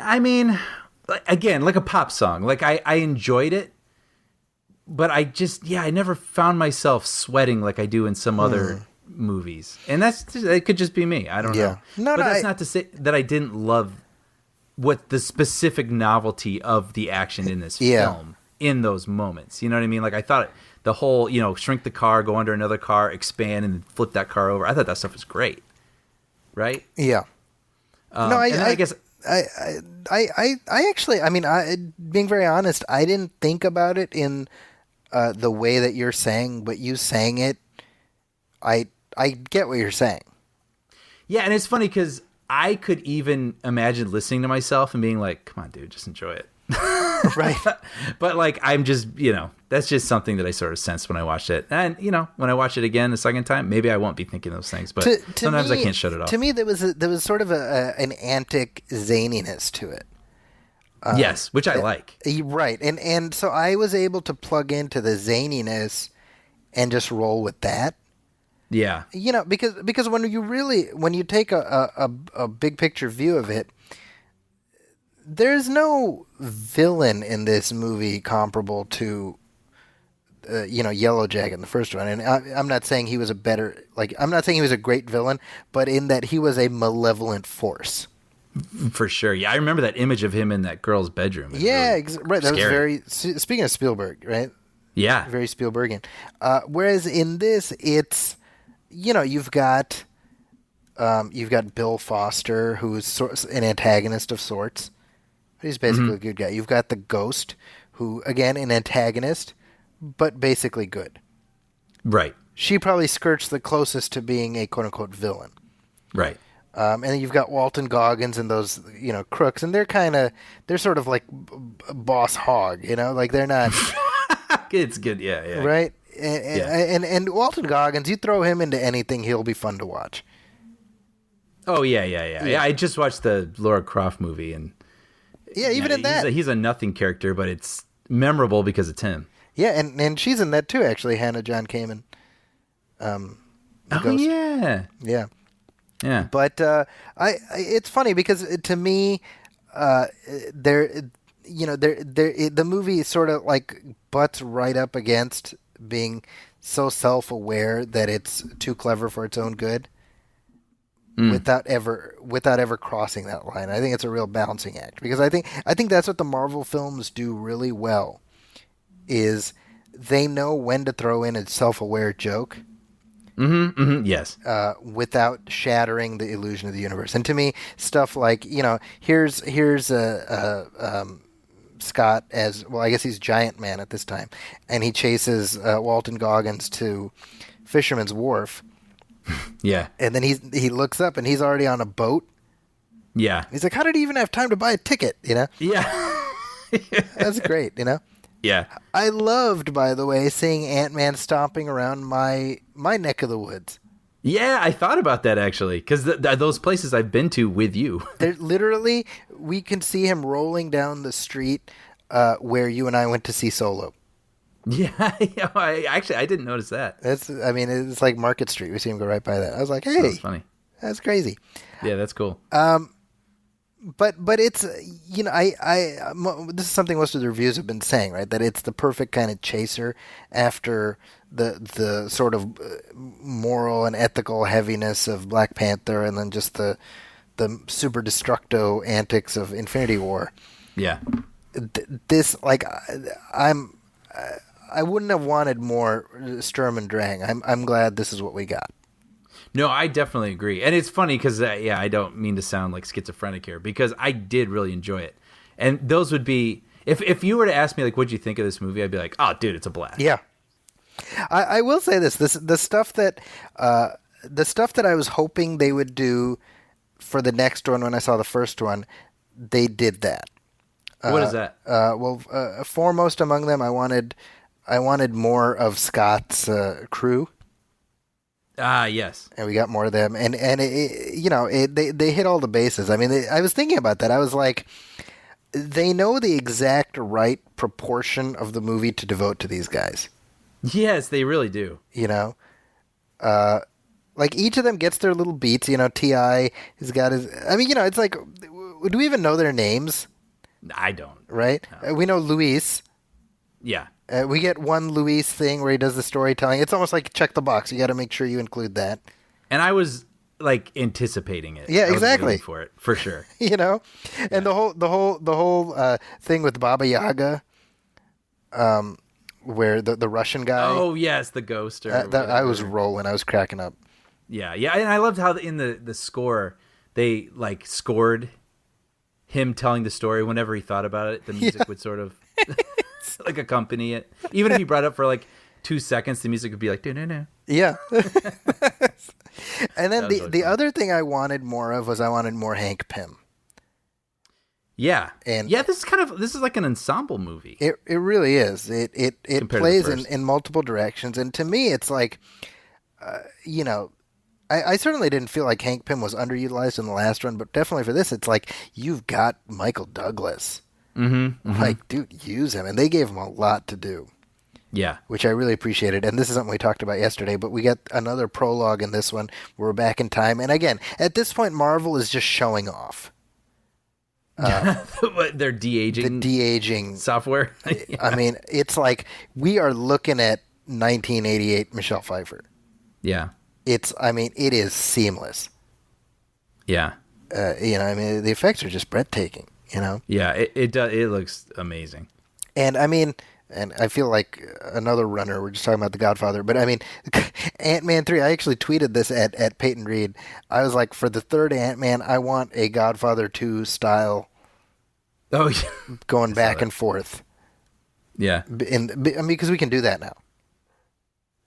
Speaker 3: I mean, again, like a pop song. Like I enjoyed it, but I never found myself sweating like I do in some other movies. And it could just be me. I don't know. But that's not to say that I didn't love what the specific novelty of the action in this film in those moments. You know what I mean? Like I thought the whole, shrink the car, go under another car, expand, and flip that car over. I thought that stuff was great. Right?
Speaker 2: Yeah.
Speaker 3: I guess
Speaker 2: I actually, I mean, being very honest, I didn't think about it in the way that you're saying, but you saying it, I get what you're saying.
Speaker 3: Yeah, and it's funny because I could even imagine listening to myself and being like, come on, dude, just enjoy it.
Speaker 2: Right.
Speaker 3: But like, I'm just, that's just something that I sort of sensed when I watched it. And, when I watch it again the second time, maybe I won't be thinking those things, but sometimes I can't shut it off.
Speaker 2: To me, there was sort of an antic zaniness to it.
Speaker 3: Yes, which I like.
Speaker 2: Right. And so I was able to plug into the zaniness and just roll with that.
Speaker 3: Yeah.
Speaker 2: Because when you take a big picture view of it, there's no villain in this movie comparable to, Yellow Jacket in the first one. And I'm not saying he was I'm not saying he was a great villain, but in that he was a malevolent force.
Speaker 3: For sure. Yeah, I remember that image of him in that girl's bedroom.
Speaker 2: Yeah,
Speaker 3: really
Speaker 2: right. That
Speaker 3: scary.
Speaker 2: was very, speaking of Spielberg, right?
Speaker 3: Yeah.
Speaker 2: Very Spielbergian. Whereas in this, it's, you've got Bill Foster, who's an antagonist of sorts. He's basically a good guy. You've got the Ghost, who, again, an antagonist, but basically good.
Speaker 3: Right.
Speaker 2: She probably skirts the closest to being a quote-unquote villain.
Speaker 3: Right.
Speaker 2: And then you've got Walton Goggins and those, crooks, and they're sort of like Boss Hogg, like they're not...
Speaker 3: It's good, yeah.
Speaker 2: Right? And Walton Goggins, you throw him into anything, he'll be fun to watch.
Speaker 3: Oh, yeah. I just watched the Laura Croft movie, and...
Speaker 2: Yeah, even in that.
Speaker 3: He's a nothing character, but it's memorable because it's him.
Speaker 2: Yeah, and she's in that too, actually, Hannah John Kamen.
Speaker 3: Ghost. Yeah.
Speaker 2: Yeah.
Speaker 3: Yeah.
Speaker 2: But it's funny because to me, the movie sort of like butts right up against being so self-aware that it's too clever for its own good. Without ever crossing that line. I think it's a real balancing act because I think that's what the Marvel films do really well is they know when to throw in a self-aware joke.
Speaker 3: Yes.
Speaker 2: Without shattering the illusion of the universe. And to me, stuff like, here's Scott as, well, I guess he's Giant Man at this time, and he chases Walton Goggins to Fisherman's Wharf.
Speaker 3: Yeah.
Speaker 2: And then he looks up and he's already on a boat.
Speaker 3: Yeah.
Speaker 2: He's like, how did he even have time to buy a ticket,
Speaker 3: Yeah.
Speaker 2: That's great,
Speaker 3: Yeah.
Speaker 2: I loved, by the way, seeing Ant-Man stomping around my neck of the woods.
Speaker 3: Yeah, I thought about that actually, because those places I've been to with you.
Speaker 2: They're literally, we can see him rolling down the street where you and I went to see Solo.
Speaker 3: Yeah, I didn't notice that.
Speaker 2: It's like Market Street. We see him go right by that. I was like, hey,
Speaker 3: that's funny.
Speaker 2: That's crazy.
Speaker 3: Yeah, that's cool.
Speaker 2: But it's, this is something most of the reviews have been saying, right? That it's the perfect kind of chaser after the sort of moral and ethical heaviness of Black Panther, and then just the super destructo antics of Infinity War.
Speaker 3: Yeah.
Speaker 2: this like I'm I wouldn't have wanted more Sturm and Drang. I'm glad this is what we got.
Speaker 3: No, I definitely agree. And it's funny because, I don't mean to sound like schizophrenic here, because I did really enjoy it. And those would be, if you were to ask me, like, what'd you think of this movie? I'd be like, oh, dude, it's a blast.
Speaker 2: Yeah. I will say this the stuff that I was hoping they would do for the next one when I saw the first one, they did that.
Speaker 3: What is that?
Speaker 2: Foremost among them, I wanted more of Scott's crew.
Speaker 3: Ah, yes.
Speaker 2: And we got more of them, and they hit all the bases. I mean, I was thinking about that. I was like, they know the exact right proportion of the movie to devote to these guys.
Speaker 3: Yes, they really do.
Speaker 2: Like each of them gets their little beats. T.I. has got his. I mean, it's like, do we even know their names?
Speaker 3: I don't.
Speaker 2: Right?
Speaker 3: No.
Speaker 2: We know Luis.
Speaker 3: Yeah.
Speaker 2: We get one Luis thing where he does the storytelling. It's almost like check the box. You got to make sure you include that.
Speaker 3: And I was like anticipating it.
Speaker 2: Yeah,
Speaker 3: I was
Speaker 2: exactly.
Speaker 3: waiting for it for sure.
Speaker 2: And the whole thing with Baba Yaga, where the Russian guy.
Speaker 3: Oh yes, the ghost.
Speaker 2: I was rolling. I was cracking up.
Speaker 3: Yeah, and I loved how in the score they like scored him telling the story whenever he thought about it. The music would sort of like accompany it. Even if he brought it up for like 2 seconds, the music would be like, no.
Speaker 2: Yeah. And then
Speaker 3: Really
Speaker 2: the other thing I wanted more of was I wanted more Hank Pym.
Speaker 3: Yeah.
Speaker 2: And
Speaker 3: this is like an ensemble movie.
Speaker 2: It really is. It plays in multiple directions. And to me, it's like, I certainly didn't feel like Hank Pym was underutilized in the last one, but definitely for this, it's like, you've got Michael Douglas.
Speaker 3: Mm-hmm.
Speaker 2: Like, dude, use him. And they gave him a lot to do.
Speaker 3: Yeah.
Speaker 2: Which I really appreciated. And this is something we talked about yesterday, but we get another prologue in this one. We're back in time. And again, at this point, Marvel is just showing off.
Speaker 3: They're de-aging.
Speaker 2: The de-aging
Speaker 3: software.
Speaker 2: Yeah. I mean, it's like we are looking at 1988 Michelle Pfeiffer.
Speaker 3: Yeah.
Speaker 2: It is seamless.
Speaker 3: Yeah.
Speaker 2: The effects are just breathtaking,
Speaker 3: Yeah, it does. It looks amazing.
Speaker 2: And and I feel like another runner. We're just talking about The Godfather, but Ant-Man 3. I actually tweeted this at Peyton Reed. I was like, for the third Ant-Man, I want a Godfather 2 style.
Speaker 3: Oh, yeah.
Speaker 2: Going back and forth.
Speaker 3: Yeah.
Speaker 2: Because we can do that now.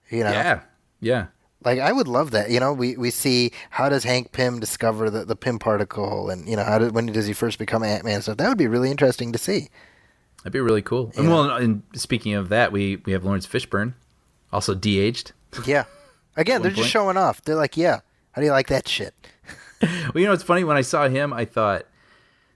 Speaker 3: Yeah. Yeah.
Speaker 2: Like, I would love that. We see how does Hank Pym discover the Pym particle, and when does he first become Ant-Man and stuff. That would be really interesting to see.
Speaker 3: That'd be really cool. Yeah. And speaking of that, we have Lawrence Fishburne, also de-aged.
Speaker 2: Yeah. Again, they're just showing off. They're like, yeah, how do you like that shit?
Speaker 3: Well, it's funny. When I saw him, I thought,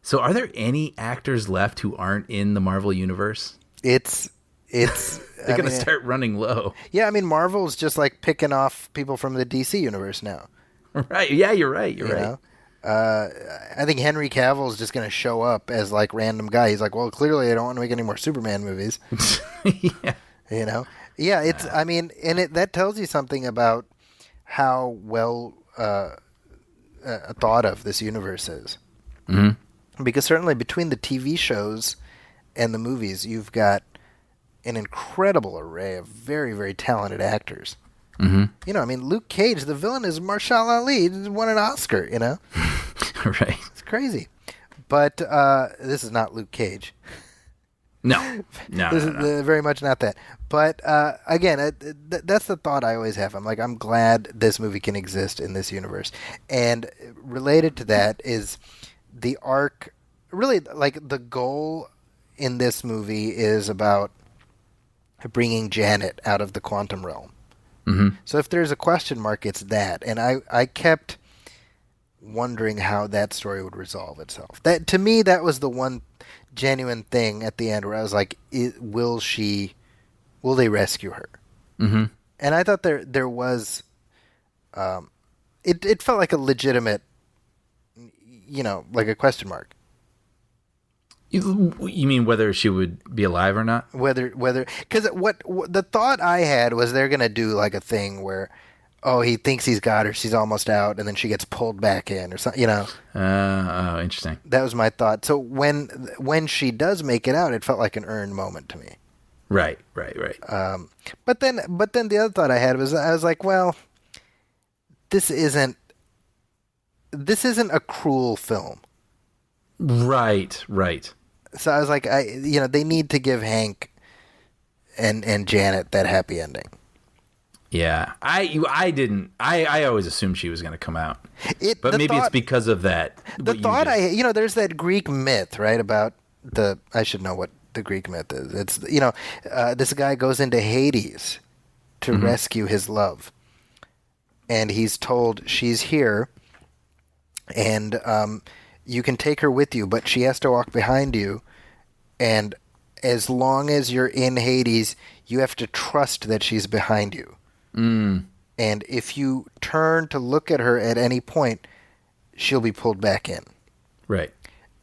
Speaker 3: so are there any actors left who aren't in the Marvel universe?
Speaker 2: It's
Speaker 3: They're going to start running low.
Speaker 2: Yeah, Marvel's just like picking off people from the DC universe now.
Speaker 3: Right. Yeah, you're right. You're right.
Speaker 2: I think Henry Cavill is just going to show up as like random guy. He's like, well, clearly I don't want to make any more Superman movies.
Speaker 3: Yeah.
Speaker 2: Yeah, it's, that tells you something about how well thought of this universe is.
Speaker 3: Mm-hmm.
Speaker 2: Because certainly between the TV shows and the movies, you've got an incredible array of very, very talented actors.
Speaker 3: Mm-hmm.
Speaker 2: Luke Cage, the villain, is Marshall Ali. He won an Oscar,
Speaker 3: Right.
Speaker 2: It's crazy. But this is not Luke Cage.
Speaker 3: No.
Speaker 2: This is very much not that. But again, that's the thought I always have. I'm like, I'm glad this movie can exist in this universe. And related to that is the arc, really, like the goal in this movie is about bringing Janet out of the quantum realm.
Speaker 3: Mm-hmm.
Speaker 2: So if there's a question mark, it's that. And I kept wondering how that story would resolve itself. That, to me, that was the one genuine thing at the end where I was like, will they rescue her?
Speaker 3: Mm-hmm.
Speaker 2: And I thought there was, it felt like a legitimate, like a question mark.
Speaker 3: You mean whether she would be alive or not?
Speaker 2: Whether because what the thought I had was they're gonna do like a thing where oh, he thinks he's got her, she's almost out, and then she gets pulled back in or something, you know.
Speaker 3: Oh, interesting.
Speaker 2: That was my thought. So when she does make it out, it felt like an earned moment to me.
Speaker 3: Right.
Speaker 2: But then the other thought I had was, I was like, well, this isn't a cruel film.
Speaker 3: Right.
Speaker 2: So I was like, they need to give Hank and Janet that happy ending.
Speaker 3: Yeah, I didn't. I always assumed she was going to come out, but maybe it's because of that.
Speaker 2: The thought there's that Greek myth, right, about I should know what the Greek myth is. It's this guy goes into Hades to rescue his love, and he's told she's here, and you can take her with you, but she has to walk behind you, and as long as you're in Hades, you have to trust that she's behind you. And if you turn to look at her at any point, she'll be pulled back in.
Speaker 3: Right.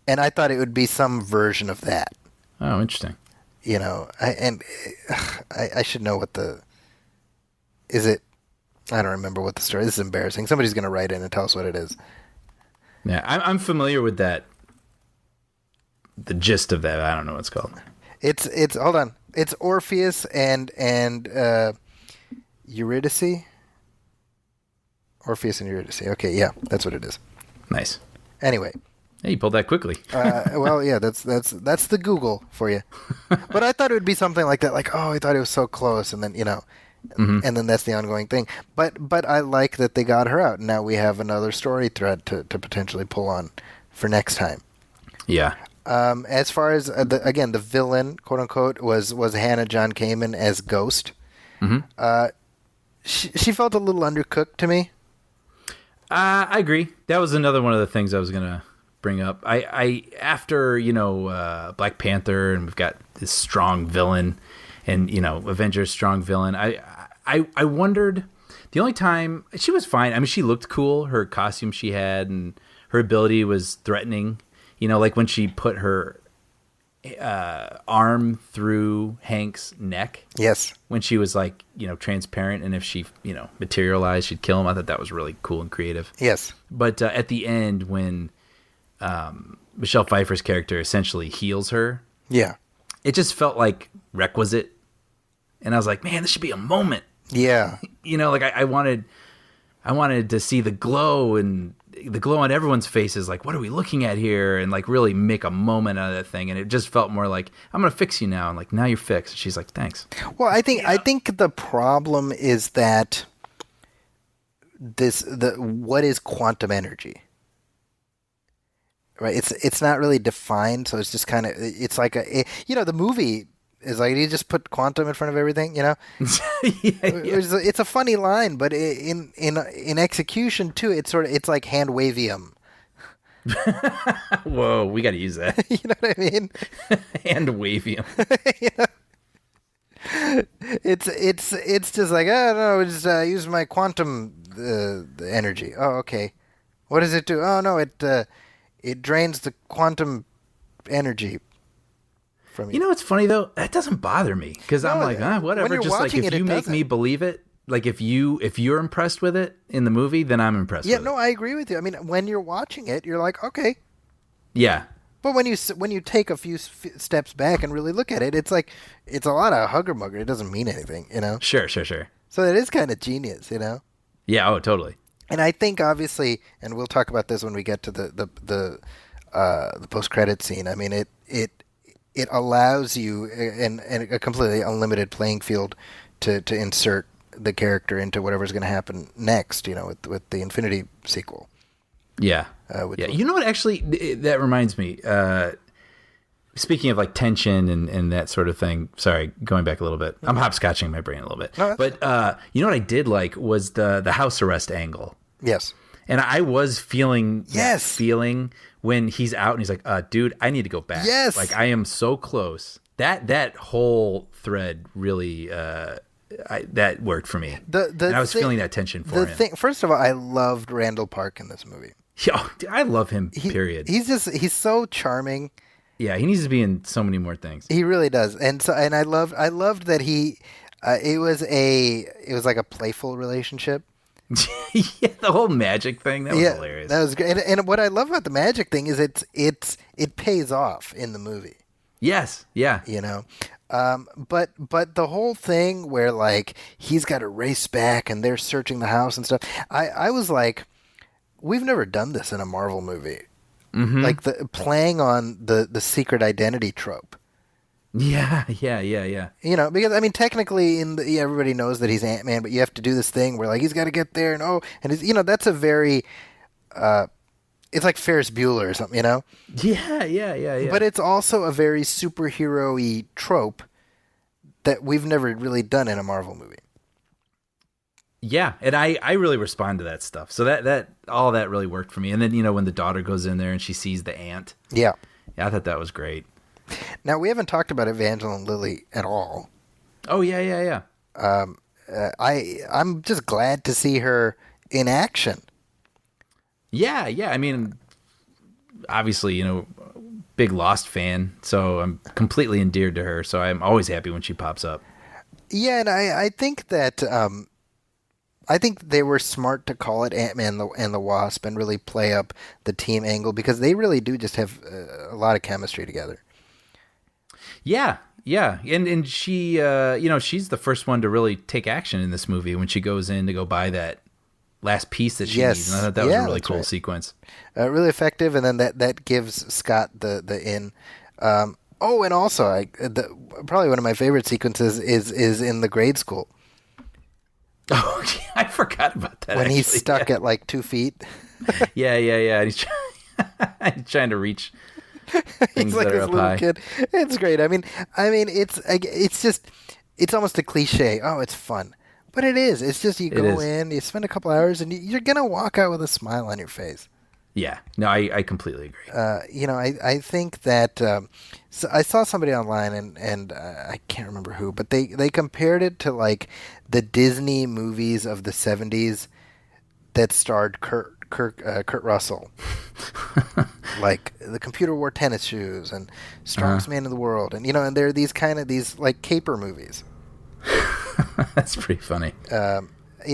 Speaker 2: And I thought it would be some version of that.
Speaker 3: Oh, interesting.
Speaker 2: I should know what is it? I don't remember what the story. This is embarrassing. Somebody's going to write in and tell us what it is.
Speaker 3: Yeah, I'm familiar with that. The gist of that, I don't know what it's called.
Speaker 2: It's hold on. It's Orpheus and Eurydice? Orpheus and Eurydice. Okay, yeah, that's what it is.
Speaker 3: Nice.
Speaker 2: Anyway.
Speaker 3: Hey, you pulled that quickly.
Speaker 2: Well, yeah, that's the Google for you. But I thought it would be something like that, like, oh, I thought it was so close, and then, and then that's the ongoing thing. But I like that they got her out, and now we have another story thread to potentially pull on for next time.
Speaker 3: Yeah.
Speaker 2: As far as, the villain, quote-unquote, was Hannah John Kamen as Ghost. She felt a little undercooked to me.
Speaker 3: I agree. That was another one of the things I was gonna bring up. I after Black Panther, and we've got this strong villain, and Avengers strong villain. I wondered, the only time she was fine. I mean, she looked cool. Her costume she had, and her ability was threatening. Like when she put her arm through Hank's neck.
Speaker 2: Yes. When
Speaker 3: she was transparent, and if she, materialized, she'd kill him. I thought that was really cool and creative.
Speaker 2: Yes.
Speaker 3: But at the end, when Michelle Pfeiffer's character essentially heals her,
Speaker 2: yeah,
Speaker 3: it just felt like requisite. And I was like, man, this should be a moment.
Speaker 2: Yeah.
Speaker 3: I wanted to see the glow on everyone's faces, like, what are we looking at here? And really make a moment out of that thing. And it just felt more like, I'm going to fix you now. And now you're fixed. She's like, thanks.
Speaker 2: Well, I think the problem is that what is quantum energy? Right. It's not really defined. So it's just kind of, it's like the movie is like, you just put quantum in front of everything, Yeah. It's a funny line, but in execution too, it's like hand wavium.
Speaker 3: Whoa, we got to use that.
Speaker 2: You know what I mean?
Speaker 3: Hand wavium.
Speaker 2: It's just like, oh no, just use my quantum energy. Oh, okay. What does it do? Oh no, it drains the quantum energy.
Speaker 3: It's funny though. That doesn't bother me, because I'm like, whatever. Just like, if you make me believe it, like if you're impressed with it in the movie, then I'm impressed.
Speaker 2: Yeah,
Speaker 3: with
Speaker 2: no,
Speaker 3: it.
Speaker 2: I agree with you. I mean, when you're watching it, you're like, okay.
Speaker 3: Yeah.
Speaker 2: But when you take a few steps back and really look at it, it's like it's a lot of hugger mugger. It doesn't mean anything,
Speaker 3: Sure.
Speaker 2: So it is kind of genius,
Speaker 3: Yeah. Oh, totally.
Speaker 2: And I think obviously, and we'll talk about this when we get to the post-credit scene. I mean, it allows you in a completely unlimited playing field to insert the character into whatever's going to happen next, with the Infinity sequel.
Speaker 3: Yeah. Yeah. You know what? Actually, that reminds me. Speaking of tension and that sort of thing. Sorry, going back a little bit. I'm hopscotching my brain a little bit.
Speaker 2: No,
Speaker 3: but you know what I did like was the house arrest angle.
Speaker 2: Yes.
Speaker 3: And I was feeling that feeling when he's out and he's like, dude, I need to go back.
Speaker 2: Yes.
Speaker 3: I am so close. That whole thread really that worked for me. And I was feeling that tension for him.
Speaker 2: First of all, I loved Randall Park in this movie.
Speaker 3: Yeah, I love him, period.
Speaker 2: He's so charming.
Speaker 3: Yeah, he needs to be in so many more things.
Speaker 2: He really does. And I loved that it was like a playful relationship.
Speaker 3: Yeah, the whole magic thing, that was hilarious.
Speaker 2: That was great. And what I love about the magic thing is it pays off in the movie.
Speaker 3: Yes, yeah.
Speaker 2: You know, but the whole thing where like he's got to race back and they're searching the house and stuff. I was like, we've never done this in a Marvel movie.
Speaker 3: Mm-hmm.
Speaker 2: Like playing on the secret identity trope.
Speaker 3: Yeah.
Speaker 2: You know, because I mean, technically, everybody knows that he's Ant-Man, but you have to do this thing where like he's got to get there, and you know, that's a very, it's like Ferris Bueller or something, you know.
Speaker 3: Yeah.
Speaker 2: But it's also a very superhero-y trope that we've never really done in a Marvel movie.
Speaker 3: Yeah, and I really respond to that stuff. So that all that really worked for me. And then, you know, when the daughter goes in there and she sees the ant.
Speaker 2: Yeah,
Speaker 3: I thought that was great.
Speaker 2: Now, we haven't talked about Evangeline Lilly at all.
Speaker 3: Oh, yeah.
Speaker 2: I'm just glad to see her in action.
Speaker 3: Yeah. I mean, obviously, you know, big Lost fan, so I'm completely endeared to her. So I'm always happy when she pops up.
Speaker 2: Yeah, and I think that I think they were smart to call it Ant-Man and the Wasp and really play up the team angle because they really do just have a lot of chemistry together.
Speaker 3: Yeah, and she, you know, she's the first one to really take action in this movie when she goes in to go buy that last piece that she needs. And I thought that was a really cool sequence. Really
Speaker 2: effective, and then that gives Scott the in. Oh, and also, probably one of my favorite sequences is in the grade school.
Speaker 3: Oh, I forgot about that.
Speaker 2: When he's stuck at like 2 feet.
Speaker 3: Yeah. And he's trying to reach things
Speaker 2: like
Speaker 3: that are
Speaker 2: this
Speaker 3: up
Speaker 2: little
Speaker 3: high.
Speaker 2: Kid. It's great. I mean, it's just, it's almost a cliche. Oh, it's fun, but it is. It's just you go in, you spend a couple hours, and you're gonna walk out with a smile on your face.
Speaker 3: Yeah, no, I completely agree.
Speaker 2: You know, I think that so I saw somebody online and I can't remember who, but they compared it to like the Disney movies of the 70s that starred Kurt Russell. Like The Computer Wore Tennis Shoes and Strongest Man in the World, and you know, and there are these like caper movies.
Speaker 3: That's pretty funny.
Speaker 2: Yeah,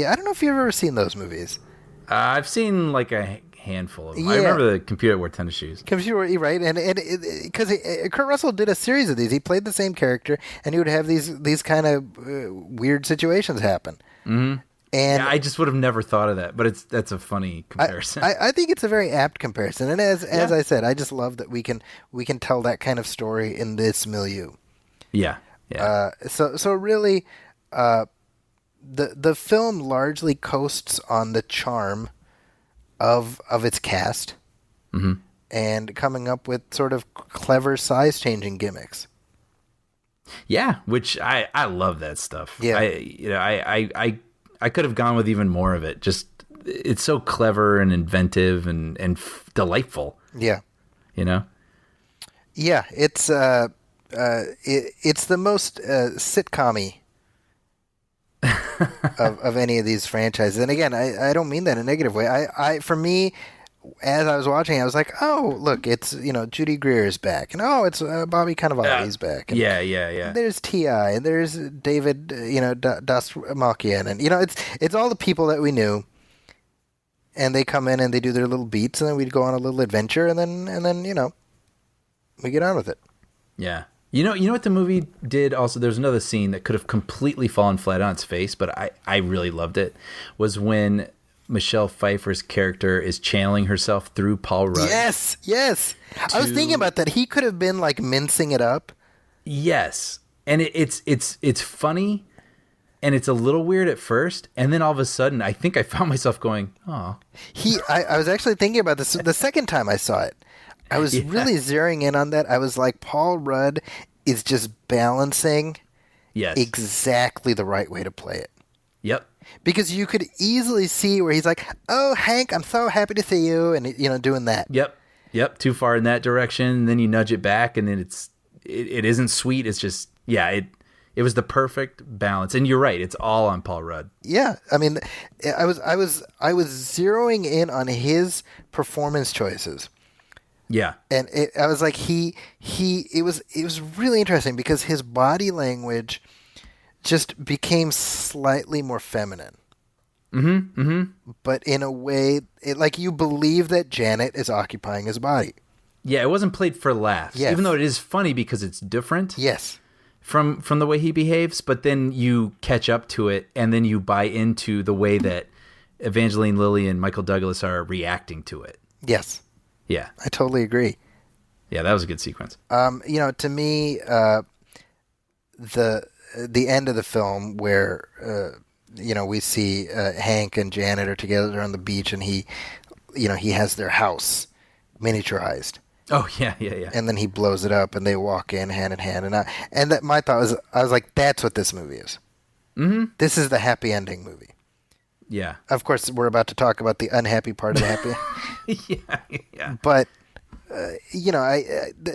Speaker 2: I don't know if you've ever seen those movies.
Speaker 3: I've seen like a handful of them.
Speaker 2: Yeah.
Speaker 3: I remember The Computer Wore Tennis Shoes.
Speaker 2: Right, and because Kurt Russell did a series of these, he played the same character, and he would have these kind of weird situations happen.
Speaker 3: Mm-hmm.
Speaker 2: And
Speaker 3: yeah, I just would have never thought of that, but that's a funny comparison.
Speaker 2: I think it's a very apt comparison, and as I said, I just love that we can tell that kind of story in this milieu.
Speaker 3: Yeah.
Speaker 2: So really, the film largely coasts on the charm of its cast,
Speaker 3: mm-hmm.
Speaker 2: and coming up with sort of clever size changing gimmicks.
Speaker 3: Yeah, which I love that stuff.
Speaker 2: Yeah,
Speaker 3: I could have gone with even more of it. Just it's so clever and inventive and delightful.
Speaker 2: Yeah,
Speaker 3: you know.
Speaker 2: Yeah, it's the most sitcom-y of any of these franchises. And again, I don't mean that in a negative way. I for me, as I was watching, I was like, oh, look, it's, you know, Judy Greer is back, and oh, it's Bobby Cannavale's back. And
Speaker 3: yeah.
Speaker 2: There's T.I., and there's David, you know, Dastmalchian, and you know, it's all the people that we knew, and they come in and they do their little beats, and then we'd go on a little adventure, and then you know, we get on with it.
Speaker 3: Yeah. You know what the movie did also? There's another scene that could have completely fallen flat on its face, but I really loved it, was when Michelle Pfeiffer's character is channeling herself through Paul Rudd.
Speaker 2: Yes. I was thinking about that. He could have been like mincing it up.
Speaker 3: Yes. And it's funny, and it's a little weird at first, and then all of a sudden I think I found myself going, oh.
Speaker 2: I was actually thinking about this the second time I saw it. I was really zeroing in on that. I was like, Paul Rudd is just balancing exactly the right way to play it.
Speaker 3: Yep.
Speaker 2: Because you could easily see where he's like, oh, Hank, I'm so happy to see you, and, you know, doing that.
Speaker 3: Yep. Too far in that direction, and then you nudge it back, and then it isn't sweet. It's just, it was the perfect balance. And you're right, it's all on Paul Rudd. Yeah.
Speaker 2: I mean, I was zeroing in on his performance choices.
Speaker 3: Yeah.
Speaker 2: And I was like, it was really interesting because his body language just became slightly more feminine. But in a way, like you believe that Janet is occupying his body.
Speaker 3: Yeah, it wasn't played for laughs.
Speaker 2: Yes.
Speaker 3: Even though it is funny because it's different.
Speaker 2: Yes.
Speaker 3: From the way he behaves, but then you catch up to it, and then you buy into the way that Evangeline Lilly and Michael Douglas are reacting to it.
Speaker 2: Yes.
Speaker 3: Yeah.
Speaker 2: I totally agree.
Speaker 3: Yeah, that was a good sequence.
Speaker 2: To me, the end of the film where we see Hank and Janet are together on the beach, and he has their house miniaturized.
Speaker 3: Oh yeah.
Speaker 2: And then he blows it up, and they walk in hand, and that my thought was, I was like, that's what this movie is. Mm-hmm. This is the happy ending movie.
Speaker 3: Yeah.
Speaker 2: Of course, we're about to talk about the unhappy part of the happy.
Speaker 3: Yeah.
Speaker 2: But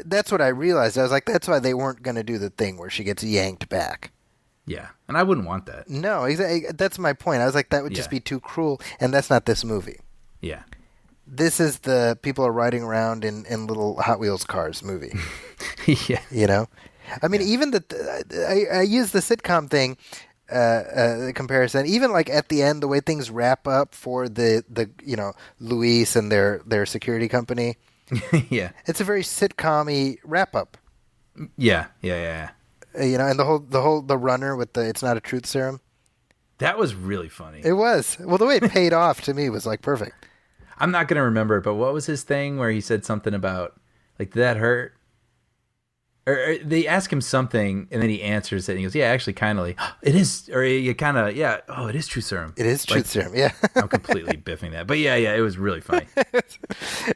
Speaker 2: that's what I realized. I was like, that's why they weren't going to do the thing where she gets yanked back.
Speaker 3: Yeah, and I wouldn't want that.
Speaker 2: No, exactly. That's my point. I was like, that would just be too cruel, and that's not this movie.
Speaker 3: Yeah.
Speaker 2: This is the people are riding around in little Hot Wheels cars movie.
Speaker 3: Yeah.
Speaker 2: I mean, even I use the sitcom thing comparison. Even like at the end, the way things wrap up for the Luis and their security company.
Speaker 3: Yeah.
Speaker 2: It's a very sitcom-y wrap up.
Speaker 3: Yeah.
Speaker 2: And the runner with the "It's not a truth" serum.
Speaker 3: That was really funny.
Speaker 2: It was. Well, the way it paid off to me was like perfect.
Speaker 3: I'm not going to remember it, but what was his thing where he said something about, like, did that hurt? Or they ask him something, and then he answers it, and he goes, yeah, actually, kind of like, it is, or you kind of, yeah, oh, it is truth serum.
Speaker 2: It is truth serum, yeah.
Speaker 3: I'm completely biffing that. But yeah, it was really funny.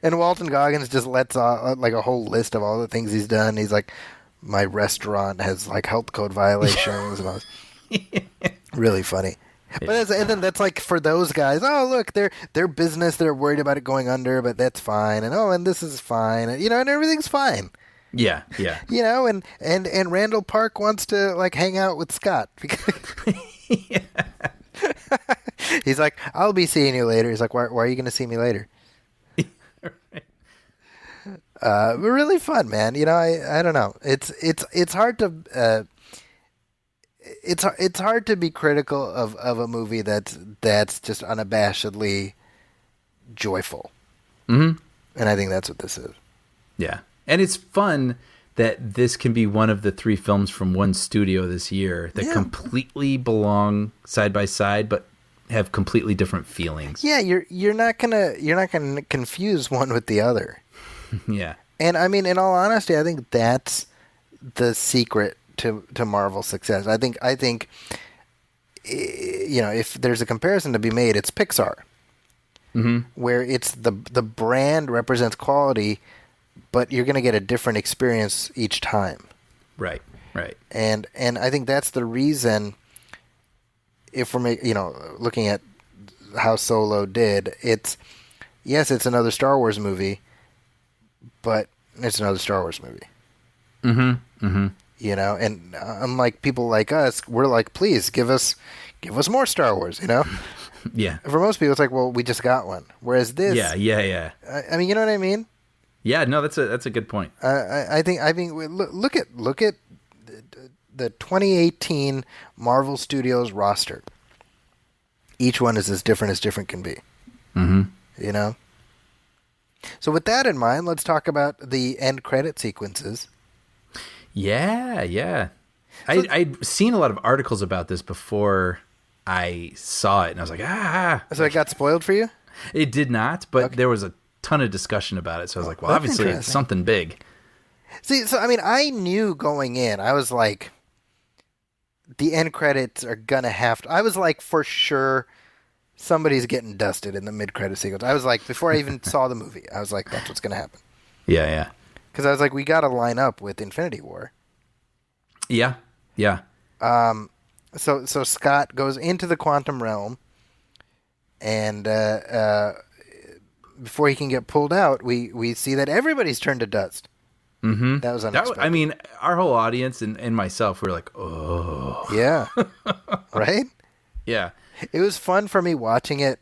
Speaker 2: And Walton Goggins just lets off, like, a whole list of all the things he's done. He's like, my restaurant has, like, health code violations, and all this. Really funny. But and then that's like for those guys. Oh, look, their business. They're worried about it going under, but that's fine. And this is fine. And, and everything's fine.
Speaker 3: Yeah.
Speaker 2: And Randall Park wants to like hang out with Scott. He's like, I'll be seeing you later. He's like, why are you going to see me later? But really fun, man. I don't know. It's hard to. It's hard to be critical of a movie that's just unabashedly joyful. Mm-hmm. And I think that's what this is.
Speaker 3: Yeah. And it's fun that this can be one of the 3 films from one studio this year that completely belong side by side, but have completely different feelings.
Speaker 2: Yeah, you're not gonna confuse one with the other.
Speaker 3: Yeah. And
Speaker 2: I mean, in all honesty, I think that's the secret to Marvel's success. I think if there's a comparison to be made, it's Pixar, where it's the brand represents quality, but you're going to get a different experience each time. Right. And I think that's the reason. If we're looking at how Solo did, it's another Star Wars movie, but it's another Star Wars movie. Mm-hmm. And unlike people like us, we're like, please give us more Star Wars, Yeah. For most people, it's like, well, we just got one. Whereas this,
Speaker 3: yeah.
Speaker 2: I mean, you know what I mean?
Speaker 3: Yeah, no, that's a good point.
Speaker 2: I think look at the 2018 Marvel Studios roster. Each one is as different can be. Mm-hmm. So with that in mind, let's talk about the end credit sequences.
Speaker 3: Yeah. I'd seen a lot of articles about this before I saw it, and I was like, So
Speaker 2: it got spoiled for you?
Speaker 3: It did not, but there was a ton of discussion about it, so I was like, well, obviously it's something big.
Speaker 2: See, so I mean, I knew going in, I was like, the end credits are gonna have to. I was like, for sure, somebody's getting dusted in the mid-credit sequence. I was like, before I even saw the movie, I was like, that's what's gonna happen.
Speaker 3: Yeah.
Speaker 2: Because I was like, we got to line up with Infinity War.
Speaker 3: Yeah.
Speaker 2: So Scott goes into the quantum realm, and before he can get pulled out, we see that everybody's turned to dust. Mm-hmm. That was unexpected.
Speaker 3: I mean, our whole audience and myself were like, oh.
Speaker 2: Yeah. Right?
Speaker 3: Yeah.
Speaker 2: It was fun for me watching it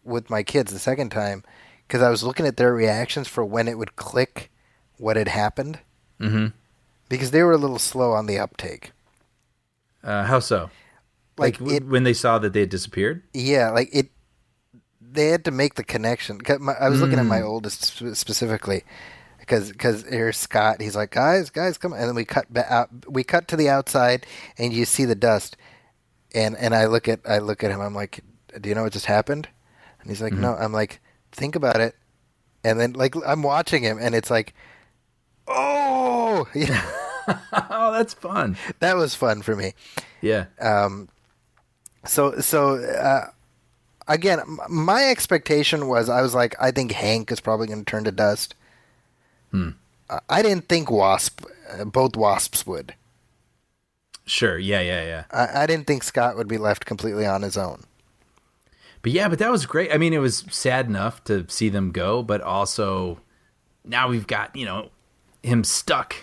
Speaker 2: with my kids the second time, because I was looking at their reactions for when it would click what had happened. Mm-hmm. Because they were a little slow on the uptake.
Speaker 3: How so?
Speaker 2: like
Speaker 3: when they saw that they had disappeared.
Speaker 2: Yeah, like it. They had to make the connection. I was looking at my oldest specifically, because here's Scott. He's like, guys, come on. And then we cut out. We cut to the outside, and you see the dust. And I look at him. I'm like, do you know what just happened? And he's like, no. I'm like, think about it. And then like I'm watching him, and it's like, oh,
Speaker 3: Oh, that's fun.
Speaker 2: That was fun for me.
Speaker 3: Yeah.
Speaker 2: Again, my expectation was, I was like, I think Hank is probably going to turn to dust. I didn't think both Wasps would.
Speaker 3: Sure. Yeah.
Speaker 2: I didn't think Scott would be left completely on his own.
Speaker 3: But that was great. I mean, it was sad enough to see them go, but also now we've got, him stuck.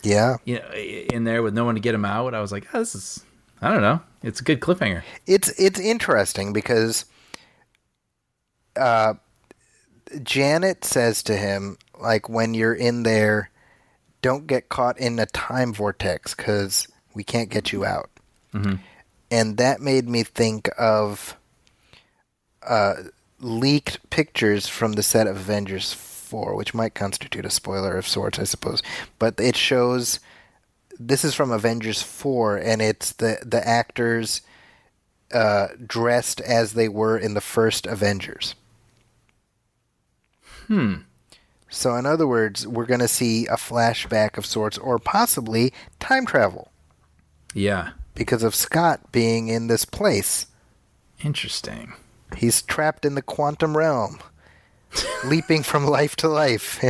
Speaker 2: Yeah.
Speaker 3: In there with no one to get him out. I was like, oh, this is, I don't know. It's a good cliffhanger.
Speaker 2: It's interesting because Janet says to him, like, when you're in there, don't get caught in a time vortex because we can't get you out. Mm-hmm. And that made me think of leaked pictures from the set of Avengers 4, which might constitute a spoiler of sorts, I suppose. But it shows, this is from Avengers 4, and it's the actors dressed as they were in the first Avengers. So in other words, we're going to see a flashback of sorts, or possibly time travel.
Speaker 3: Yeah.
Speaker 2: Because of Scott being in this place.
Speaker 3: Interesting.
Speaker 2: He's trapped in the quantum realm, leaping from life to life,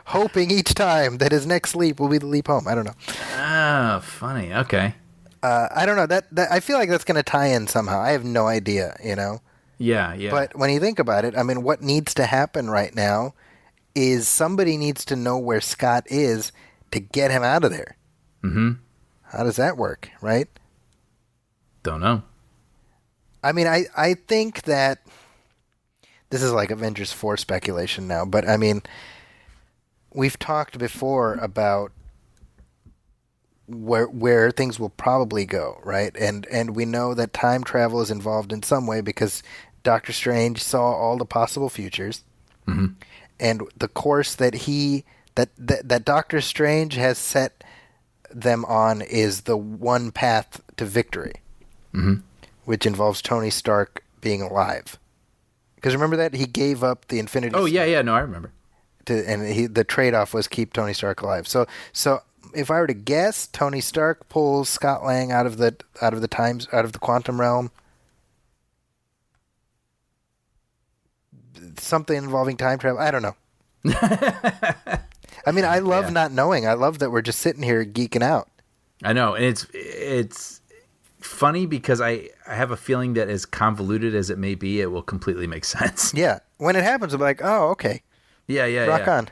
Speaker 2: hoping each time that his next leap will be the leap home. I don't know.
Speaker 3: Ah, funny. Okay.
Speaker 2: I don't know. That I feel like that's going to tie in somehow. I have no idea,
Speaker 3: Yeah.
Speaker 2: But when you think about it, I mean, what needs to happen right now is somebody needs to know where Scott is to get him out of there. Mm-hmm. How does that work, right?
Speaker 3: Don't know.
Speaker 2: I mean, I think that this is like Avengers 4 speculation now, but I mean, we've talked before about where things will probably go, right? And we know that time travel is involved in some way because Doctor Strange saw all the possible futures. Mm-hmm. And the course that that Doctor Strange has set them on is the one path to victory, which involves Tony Stark being alive. Because remember that he gave up the Infinity.
Speaker 3: Oh yeah, no, I remember.
Speaker 2: The trade-off was keep Tony Stark alive. So if I were to guess, Tony Stark pulls Scott Lang out of the quantum realm. Something involving time travel. I don't know. I mean, I love not knowing. I love that we're just sitting here geeking out.
Speaker 3: I know, and it's funny because I have a feeling that as convoluted as it may be, it will completely make sense.
Speaker 2: Yeah, when it happens, I'm like, oh, okay.
Speaker 3: Yeah.
Speaker 2: Rock on.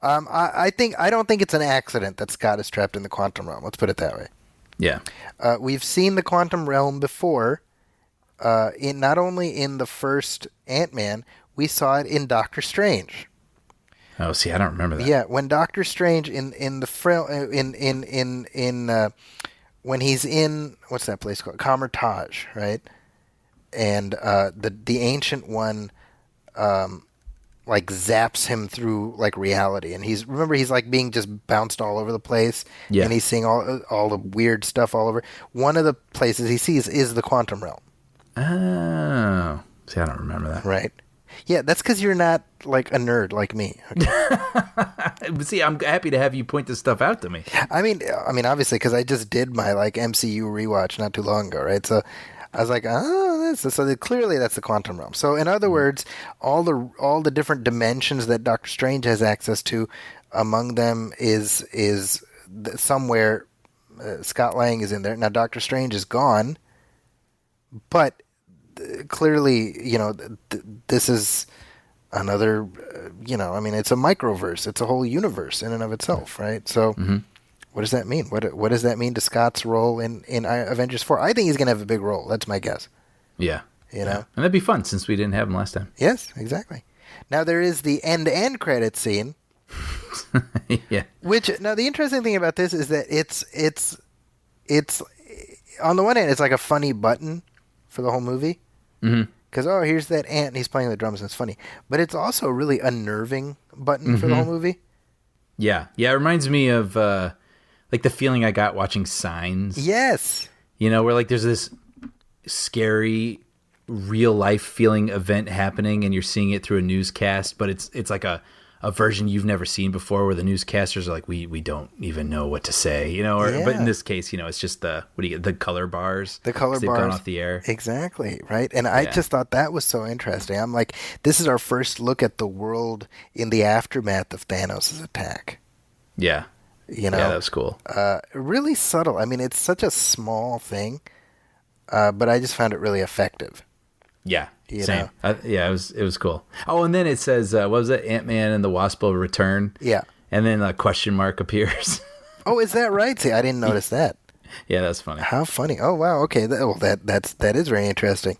Speaker 2: I don't think it's an accident that Scott is trapped in the quantum realm. Let's put it that way.
Speaker 3: Yeah.
Speaker 2: We've seen the quantum realm before. Not only in the first Ant-Man, we saw it in Doctor Strange.
Speaker 3: Oh, see, I don't remember that.
Speaker 2: Yeah, when Doctor Strange when he's in, what's that place called? Kamertage, right? And the Ancient One like zaps him through like reality, and he's like being just bounced all over the place, and he's seeing all the weird stuff all over. One of the places he sees is the quantum realm.
Speaker 3: Oh, see, I don't remember that.
Speaker 2: Right. Yeah, that's because you're not like a nerd like me. Okay.
Speaker 3: See, I'm happy to have you point this stuff out to me.
Speaker 2: I mean, obviously, because I just did my like MCU rewatch not too long ago, right? So I was like, clearly that's the quantum realm. So in other words, all the different dimensions that Doctor Strange has access to, among them is somewhere Scott Lang is in there. Now Doctor Strange is gone, but clearly, this is another, it's a microverse. It's a whole universe in and of itself, right? So what does that mean? What does that mean to Scott's role in Avengers 4? I think he's going to have a big role. That's my guess.
Speaker 3: Yeah.
Speaker 2: And
Speaker 3: that'd be fun since we didn't have him last time.
Speaker 2: Yes, exactly. Now there is the end credit scene.
Speaker 3: Yeah.
Speaker 2: Which, now the interesting thing about this is that it's on the one hand, it's like a funny button for the whole movie.
Speaker 3: Mm-hmm.
Speaker 2: Because, oh, here's that ant, and he's playing the drums, and it's funny. But it's also a really unnerving button for the whole movie.
Speaker 3: Yeah. Yeah, it reminds me of, like, the feeling I got watching Signs.
Speaker 2: Yes.
Speaker 3: You know, where, like, there's this scary, real-life feeling event happening, and you're seeing it through a newscast, but it's like a version you've never seen before, where the newscasters are like, we don't even know what to say, you know. But in this case, you know, it's just the color bars.
Speaker 2: The color bars.
Speaker 3: They've gone off the air.
Speaker 2: Exactly, right? And I just thought that was so interesting. I'm like, this is our first look at the world in the aftermath of Thanos' attack.
Speaker 3: Yeah.
Speaker 2: You know?
Speaker 3: Yeah, that was cool.
Speaker 2: Really subtle. I mean, it's such a small thing, but I just found it really effective.
Speaker 3: Yeah,
Speaker 2: same.
Speaker 3: It was cool. Oh, and then it says, what was it? Ant-Man and the Wasp will return.
Speaker 2: Yeah.
Speaker 3: And then a question mark appears.
Speaker 2: Oh, is that right? See, I didn't notice that.
Speaker 3: Yeah, that's funny.
Speaker 2: How funny. Oh, wow. Okay. That is very interesting.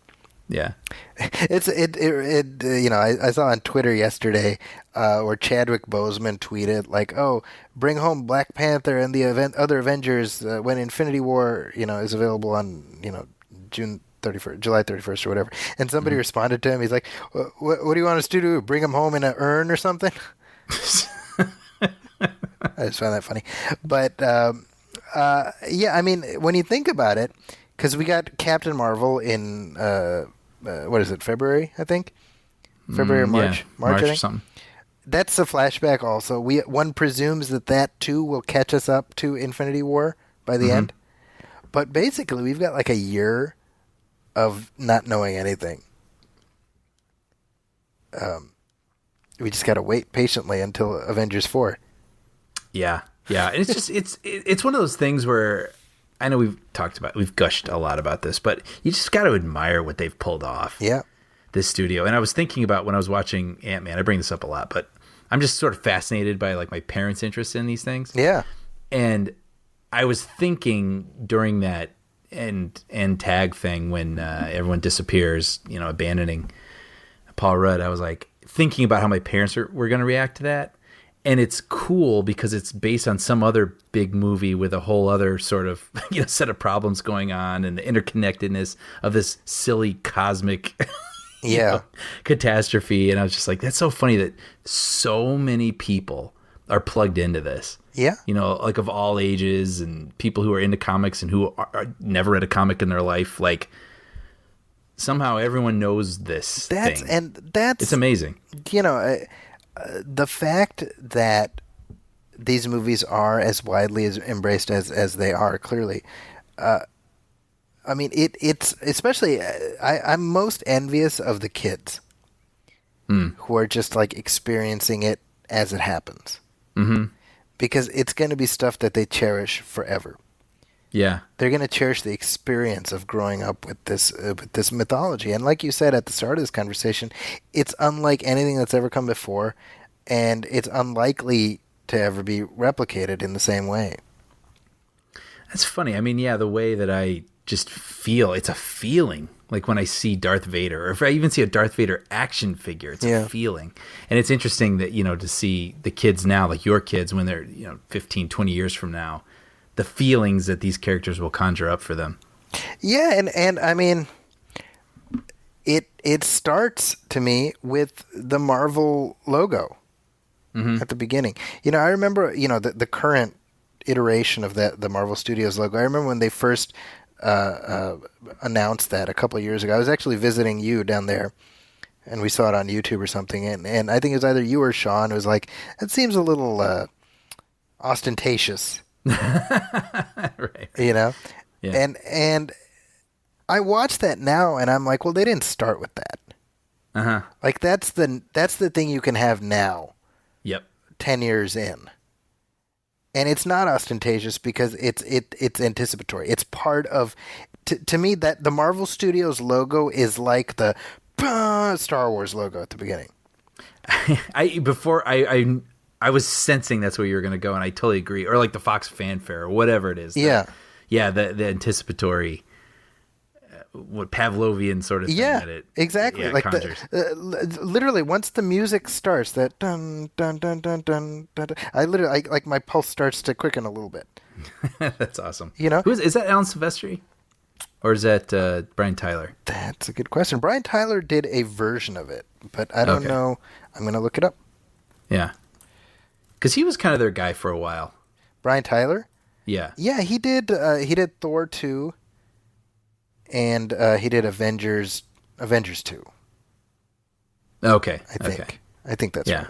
Speaker 3: Yeah.
Speaker 2: You know, I saw on Twitter yesterday where Chadwick Boseman tweeted like, "Oh, bring home Black Panther and the other Avengers when Infinity War, you know, is available on, you know, July 31st or whatever." And somebody responded to him. He's like, "What do you want us to do? Bring him home in an urn or something?" I just found that funny. But yeah, I mean, when you think about it, because we got Captain Marvel in what is it, February? I think February or March.
Speaker 3: Yeah,
Speaker 2: March, I think.
Speaker 3: or something.
Speaker 2: That's a flashback. Also, one presumes that too will catch us up to Infinity War by the end. But basically, we've got like a year of not knowing anything. We just got to wait patiently until Avengers 4.
Speaker 3: Yeah. Yeah. And it's just, it's one of those things where I know we've gushed a lot about this, but you just got to admire what they've pulled off.
Speaker 2: Yeah.
Speaker 3: This studio. And I was thinking about when I was watching Ant-Man, I bring this up a lot, but I'm just sort of fascinated by like my parents' interest in these things.
Speaker 2: Yeah.
Speaker 3: And I was thinking during that end tag thing when everyone disappears, you know, abandoning Paul Rudd, I was like thinking about how my parents were going to react to that. And it's cool because it's based on some other big movie with a whole other sort of, you know, set of problems going on and the interconnectedness of this silly cosmic catastrophe. And I was just like, that's so funny that so many people are plugged into this.
Speaker 2: Yeah.
Speaker 3: You know, like of all ages and people who are into comics and who are never read a comic in their life. Like somehow everyone knows this thing. It's amazing.
Speaker 2: You know, the fact that these movies are as widely as embraced as they are, clearly, I mean, it's especially, I'm most envious of the kids who are just like experiencing it as it happens.
Speaker 3: Mm-hmm.
Speaker 2: Because it's going to be stuff that they cherish forever.
Speaker 3: Yeah.
Speaker 2: They're going to cherish the experience of growing up with this mythology. And like you said at the start of this conversation, it's unlike anything that's ever come before, and it's unlikely to ever be replicated in the same way.
Speaker 3: That's funny. I mean, yeah, the way that I just feel, it's a feeling. Like when I see Darth Vader, or if I even see a Darth Vader action figure, it's a feeling. And it's interesting that, you know, to see the kids now, like your kids, when they're, you know, 15, 20 years from now, the feelings that these characters will conjure up for them.
Speaker 2: Yeah, and I mean, it starts to me with the Marvel logo at the beginning. You know, I remember, you know, the current iteration of the Marvel Studios logo. I remember when they first announced that a couple of years ago. I was actually visiting you down there, and we saw it on YouTube or something. And I think it was either you or Sean who was like, "It seems a little ostentatious."
Speaker 3: Right.
Speaker 2: You know?
Speaker 3: Yeah.
Speaker 2: And I watch that now and I'm like, well, they didn't start with that.
Speaker 3: Uh-huh.
Speaker 2: Like that's the thing you can have now.
Speaker 3: Yep.
Speaker 2: 10 years in. And it's not ostentatious because it's anticipatory. It's part of to me that the Marvel Studios logo is like the Star Wars logo at the beginning.
Speaker 3: I was sensing that's where you were going to go, and I totally agree. Or like the Fox fanfare, or whatever it is. The anticipatory, what Pavlovian sort of thing.
Speaker 2: Yeah,
Speaker 3: that it,
Speaker 2: exactly.
Speaker 3: Yeah,
Speaker 2: like literally, once the music starts, that dun dun dun dun dun dun. Like my pulse starts to quicken a little bit.
Speaker 3: That's awesome.
Speaker 2: You know,
Speaker 3: is that Alan Silvestri? or is that Brian Tyler?
Speaker 2: That's a good question. Brian Tyler did a version of it, but I don't know. I'm going to look it up.
Speaker 3: Yeah. Because he was kind of their guy for a while.
Speaker 2: Brian Tyler?
Speaker 3: Yeah.
Speaker 2: Yeah, he did Thor 2, and he did Avengers 2.
Speaker 3: Okay.
Speaker 2: I think that's right.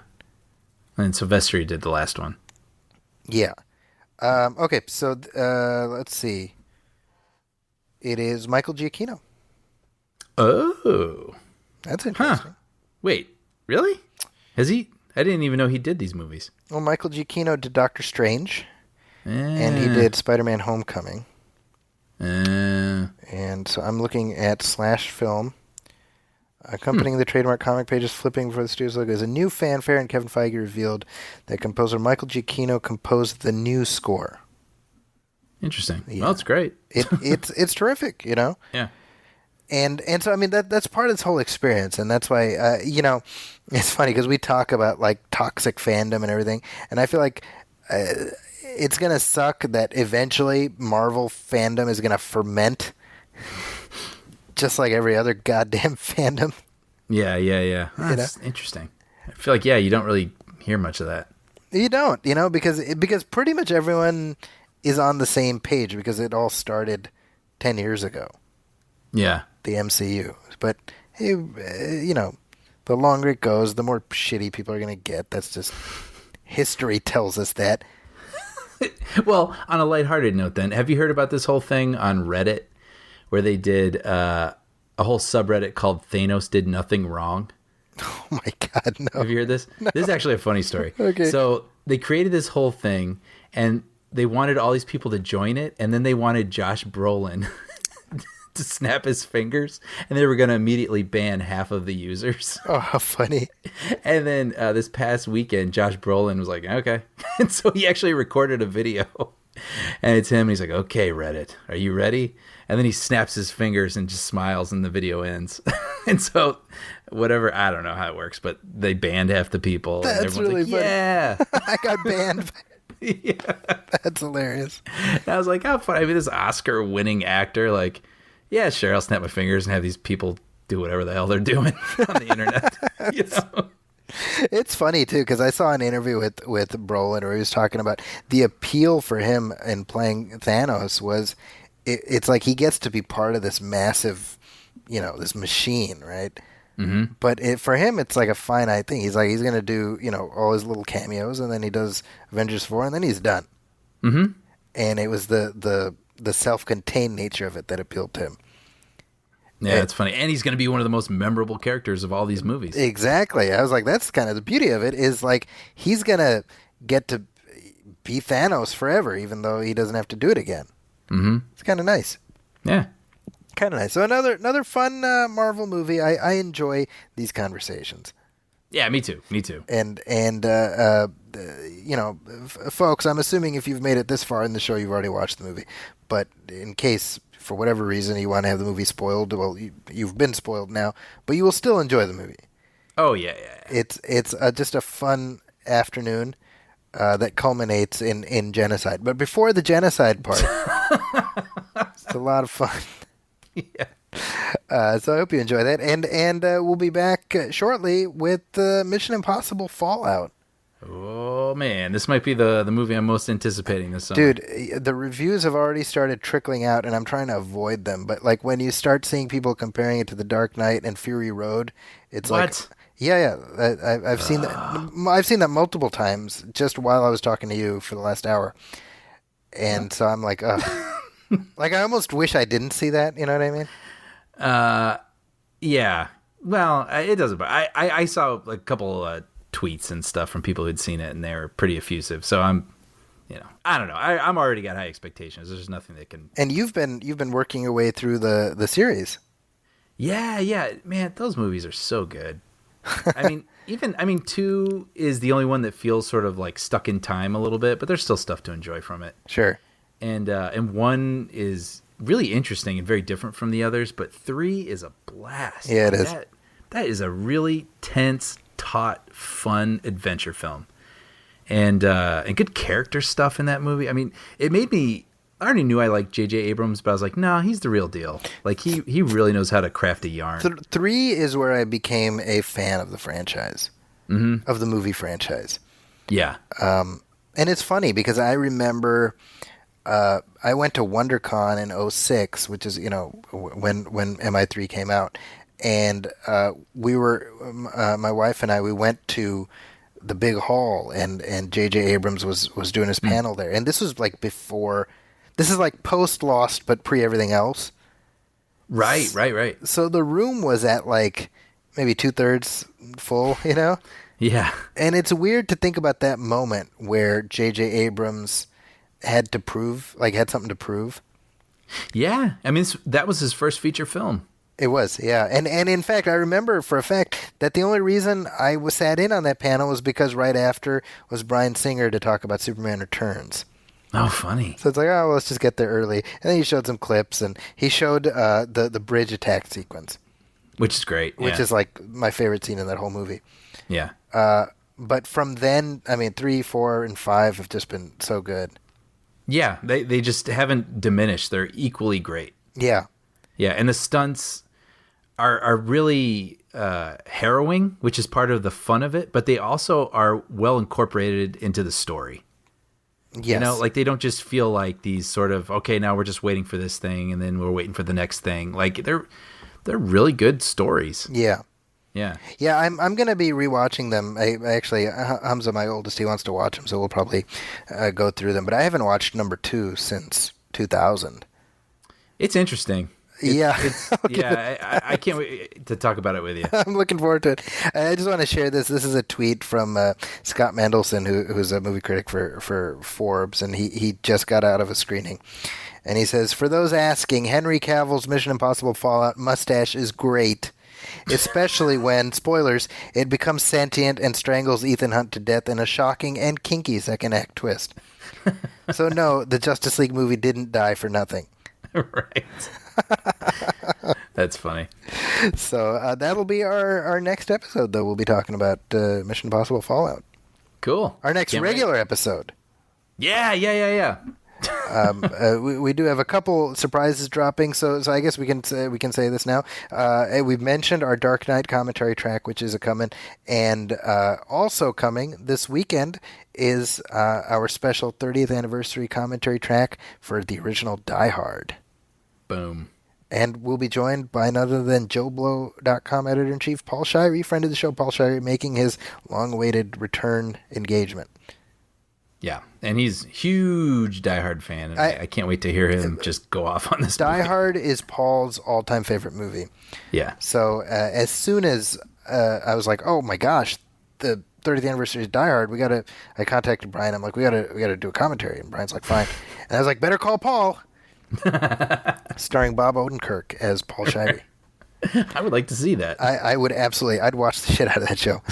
Speaker 3: And Silvestri did the last one.
Speaker 2: Yeah. Okay, so let's see. It is Michael Giacchino.
Speaker 3: Oh.
Speaker 2: That's interesting.
Speaker 3: Wait, really? Has he? I didn't even know he did these movies.
Speaker 2: Well, Michael Giacchino did Doctor Strange, and he did Spider-Man Homecoming. And so I'm looking at Slash Film. Accompanying the trademark comic pages flipping for the studio's logo is a new fanfare, and Kevin Feige revealed that composer Michael Giacchino composed the new score.
Speaker 3: Interesting.
Speaker 2: Yeah.
Speaker 3: Well, it's great.
Speaker 2: It's terrific, you know?
Speaker 3: Yeah.
Speaker 2: And so, I mean, that's part of this whole experience, and that's why, it's funny, because we talk about, like, toxic fandom and everything, and I feel like it's going to suck that eventually Marvel fandom is going to ferment just like every other goddamn fandom.
Speaker 3: Yeah. That's interesting. I feel like, you don't really hear much of that.
Speaker 2: You don't, because pretty much everyone is on the same page because it all started 10 years ago.
Speaker 3: Yeah.
Speaker 2: The MCU. But, hey, the longer it goes, the more shitty people are going to get. That's just history tells us that.
Speaker 3: Well, on a lighthearted note then, have you heard about this whole thing on Reddit where they did a whole subreddit called Thanos Did Nothing Wrong?
Speaker 2: Oh my God, no.
Speaker 3: Have you heard this? No. This is actually a funny story.
Speaker 2: Okay.
Speaker 3: So they created this whole thing, and they wanted all these people to join it, and then they wanted Josh Brolin to snap his fingers, and they were going to immediately ban half of the users.
Speaker 2: Oh, how funny.
Speaker 3: And then this past weekend, Josh Brolin was like, okay. And so he actually recorded a video, and it's him, and he's like, okay, Reddit, are you ready? And then he snaps his fingers and just smiles, and the video ends. And so, whatever, I don't know how it works, but they banned half the people.
Speaker 2: That's
Speaker 3: and
Speaker 2: really
Speaker 3: like,
Speaker 2: funny.
Speaker 3: Yeah.
Speaker 2: I got banned.
Speaker 3: Yeah.
Speaker 2: That's hilarious.
Speaker 3: And I was like, how funny. I mean, this Oscar-winning actor, like, yeah, sure, I'll snap my fingers and have these people do whatever the hell they're doing on the internet. You know?
Speaker 2: It's funny, too, because I saw an interview with Brolin where he was talking about the appeal for him in playing Thanos was it's like he gets to be part of this massive, this machine, right?
Speaker 3: Mm-hmm.
Speaker 2: But for him, it's like a finite thing. He's going to do, all his little cameos, and then he does Avengers 4, and then he's done.
Speaker 3: Mm-hmm.
Speaker 2: And it was the self-contained nature of it that appealed to him.
Speaker 3: Yeah, it's funny. And he's going to be one of the most memorable characters of all these movies.
Speaker 2: Exactly. I was like, that's kind of the beauty of it, is like he's going to get to be Thanos forever, even though he doesn't have to do it again.
Speaker 3: Mm-hmm.
Speaker 2: It's kind of nice.
Speaker 3: Yeah.
Speaker 2: Kind of nice. So another fun Marvel movie. I enjoy these conversations.
Speaker 3: Yeah, me too.
Speaker 2: And folks, I'm assuming if you've made it this far in the show, you've already watched the movie. But in case, for whatever reason, you want to have the movie spoiled, well, you've been spoiled now, but you will still enjoy the movie.
Speaker 3: Oh, yeah.
Speaker 2: It's just a fun afternoon that culminates in genocide. But before the genocide part, it's a lot of fun.
Speaker 3: Yeah.
Speaker 2: So I hope you enjoy that. And we'll be back shortly with Mission Impossible Fallout.
Speaker 3: Oh, man. This might be the movie I'm most anticipating this summer.
Speaker 2: Dude, the reviews have already started trickling out, and I'm trying to avoid them. But like when you start seeing people comparing it to The Dark Knight and Fury Road, it's
Speaker 3: what?
Speaker 2: Like... Yeah. I've seen that. I've seen that multiple times just while I was talking to you for the last hour. And so I'm like, like I almost wish I didn't see that. You know what I mean?
Speaker 3: Yeah. Well, it doesn't. I saw a couple tweets and stuff from people who'd seen it, and they were pretty effusive. So I'm, I don't know. I'm already got high expectations. There's nothing that can.
Speaker 2: And you've been working your way through the series.
Speaker 3: Yeah, man. Those movies are so good. I mean, 2 is the only one that feels sort of like stuck in time a little bit, but there's still stuff to enjoy from it.
Speaker 2: Sure.
Speaker 3: And 1 is really interesting and very different from the others, but 3 is a blast.
Speaker 2: Yeah, it is.
Speaker 3: That is a really tense, taut, fun adventure film, and good character stuff in that movie. I mean, it made me already knew I liked J.J. Abrams, but I was like, nah, he's the real deal. Like, he really knows how to craft a yarn.
Speaker 2: 3 is where I became a fan of the franchise, of the movie franchise.
Speaker 3: Yeah.
Speaker 2: And it's funny because I remember I went to WonderCon in 06, which is, when MI3 came out. And we were, my wife and I, we went to the big hall, and J.J. Abrams was doing his panel there. And this was like before, this is like post Lost, but pre everything else.
Speaker 3: Right.
Speaker 2: So the room was at like maybe 2/3 full,
Speaker 3: Yeah.
Speaker 2: And it's weird to think about that moment where J.J. Abrams had something to prove.
Speaker 3: Yeah. I mean, that was his first feature film.
Speaker 2: It was, yeah. And in fact, I remember for a fact that the only reason I was sat in on that panel was because right after was Bryan Singer to talk about Superman Returns.
Speaker 3: Oh, funny.
Speaker 2: So it's like, well, let's just get there early. And then he showed some clips, and he showed the bridge attack sequence.
Speaker 3: Which is great.
Speaker 2: Which is like my favorite scene in that whole movie.
Speaker 3: Yeah.
Speaker 2: But from then, I mean, 3, 4, and 5 have just been so good.
Speaker 3: Yeah, they just haven't diminished. They're equally great.
Speaker 2: Yeah.
Speaker 3: Yeah, and the stunts are really harrowing, which is part of the fun of it, but they also are well incorporated into the story.
Speaker 2: Yes.
Speaker 3: Like they don't just feel like these sort of, okay, now we're just waiting for this thing and then we're waiting for the next thing. Like they're really good stories.
Speaker 2: Yeah.
Speaker 3: Yeah.
Speaker 2: Yeah, I'm going to be rewatching them. I actually, Hamza, my oldest, he wants to watch them, so we'll probably go through them. But I haven't watched number 2 since 2000.
Speaker 3: It's interesting. I can't wait to talk about it with you.
Speaker 2: I'm looking forward to it. I just want to share this. This is a tweet from Scott Mendelson, who's a movie critic for Forbes, and he just got out of a screening. And he says, for those asking, Henry Cavill's Mission Impossible Fallout mustache is great, especially when, spoilers, it becomes sentient and strangles Ethan Hunt to death in a shocking and kinky second act twist. So no, the Justice League movie didn't die for nothing.
Speaker 3: Right. That's funny.
Speaker 2: So that'll be our next episode, though. We'll be talking about Mission Impossible Fallout.
Speaker 3: Cool.
Speaker 2: Our next regular episode.
Speaker 3: Yeah.
Speaker 2: We do have a couple surprises dropping, so I guess we can say this now. We've mentioned our Dark Knight commentary track, which is a coming, and also coming this weekend is our special 30th anniversary commentary track for the original Die Hard.
Speaker 3: Boom.
Speaker 2: And we'll be joined by none other than JoeBlow.com editor-in-chief Paul Shirey, friend of the show, Paul Shirey, making his long-awaited return engagement.
Speaker 3: Yeah, and he's a huge Die Hard fan, and I can't wait to hear him just go off on this
Speaker 2: Die
Speaker 3: movie.
Speaker 2: Hard is Paul's all-time favorite movie.
Speaker 3: Yeah.
Speaker 2: So as soon as I was like, oh my gosh, the 30th anniversary of Die Hard, I contacted Brian. I'm like, we gotta do a commentary, and Brian's like, fine. And I was like, better call Paul. Starring Bob Odenkirk as Paul Shirey.
Speaker 3: I would like to see that.
Speaker 2: I would absolutely. I'd watch the shit out of that show.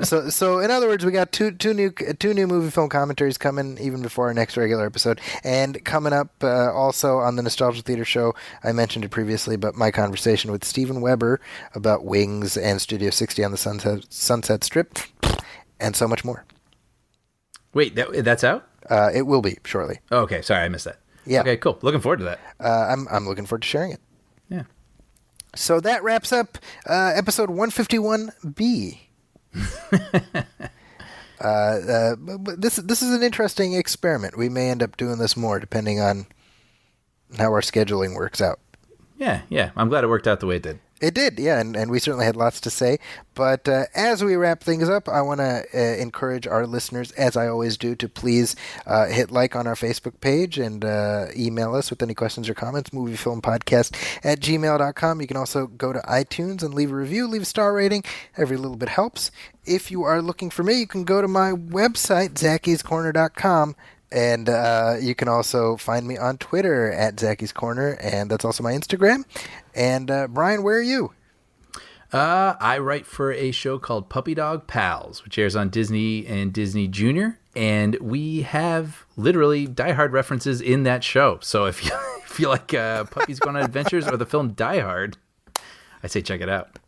Speaker 2: So in other words, we got two new movie film commentaries coming even before our next regular episode, and coming up also on the Nostalgia Theater show. I mentioned it previously, but my conversation with Steven Weber about Wings and Studio 60 on the Sunset Strip, and so much more.
Speaker 3: Wait, that's out?
Speaker 2: It will be shortly.
Speaker 3: Oh, okay, sorry, I missed that.
Speaker 2: Yeah.
Speaker 3: Okay, cool. Looking forward to that.
Speaker 2: I'm looking forward to sharing it.
Speaker 3: Yeah.
Speaker 2: So that wraps up episode 151B. But this is an interesting experiment. We may end up doing this more depending on how our scheduling works out.
Speaker 3: Yeah. I'm glad it worked out the way it did.
Speaker 2: It did, yeah, and we certainly had lots to say. But as we wrap things up, I want to encourage our listeners, as I always do, to please hit like on our Facebook page and email us with any questions or comments, moviefilmpodcast@gmail.com. You can also go to iTunes and leave a review, leave a star rating. Every little bit helps. If you are looking for me, you can go to my website, zackiescorner.com. And you can also find me on Twitter at Zacky's Corner, and that's also my Instagram. And Brian, where are you?
Speaker 3: I write for a show called Puppy Dog Pals, which airs on Disney and Disney Junior, and we have literally Die Hard references in that show. So if you like puppies going on adventures or the film Die Hard, I say check it out.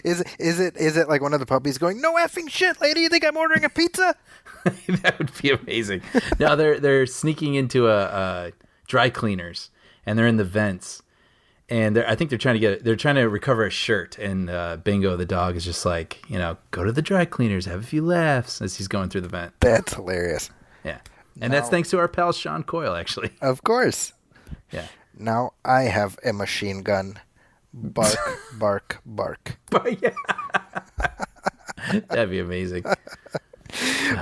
Speaker 2: Is it like one of the puppies going, "No effing shit, lady, you think I'm ordering a pizza?"
Speaker 3: That would be amazing. No, they're sneaking into a dry cleaners, and they're in the vents, and I think they're trying to recover a shirt, and Bingo the dog is just like, go to the dry cleaners, have a few laughs as he's going through the vent.
Speaker 2: That's hilarious.
Speaker 3: Yeah, and that's thanks to our pal Sean Coyle, actually.
Speaker 2: Of course.
Speaker 3: Yeah.
Speaker 2: Now I have a machine gun. Bark, bark, bark.
Speaker 3: Yeah. That'd be amazing.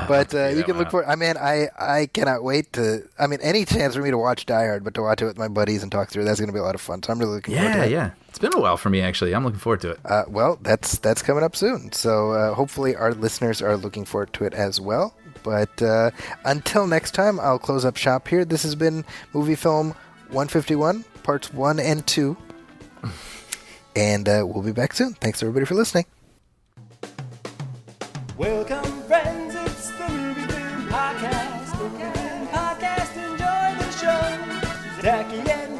Speaker 2: But you can look for. I mean, I cannot wait to. I mean, any chance for me to watch Die Hard, but to watch it with my buddies and talk through, that's going to be a lot of fun. So I'm really looking forward to it.
Speaker 3: Yeah. It's been a while for me, actually. I'm looking forward to it.
Speaker 2: Well, that's coming up soon. So hopefully our listeners are looking forward to it as well. But until next time, I'll close up shop here. This has been Movie Film 151, parts 1 and 2. And we'll be back soon. Thanks, everybody, for listening.
Speaker 1: Welcome, friends, it's the Movie Film Podcast. Enjoy the show. Zachy and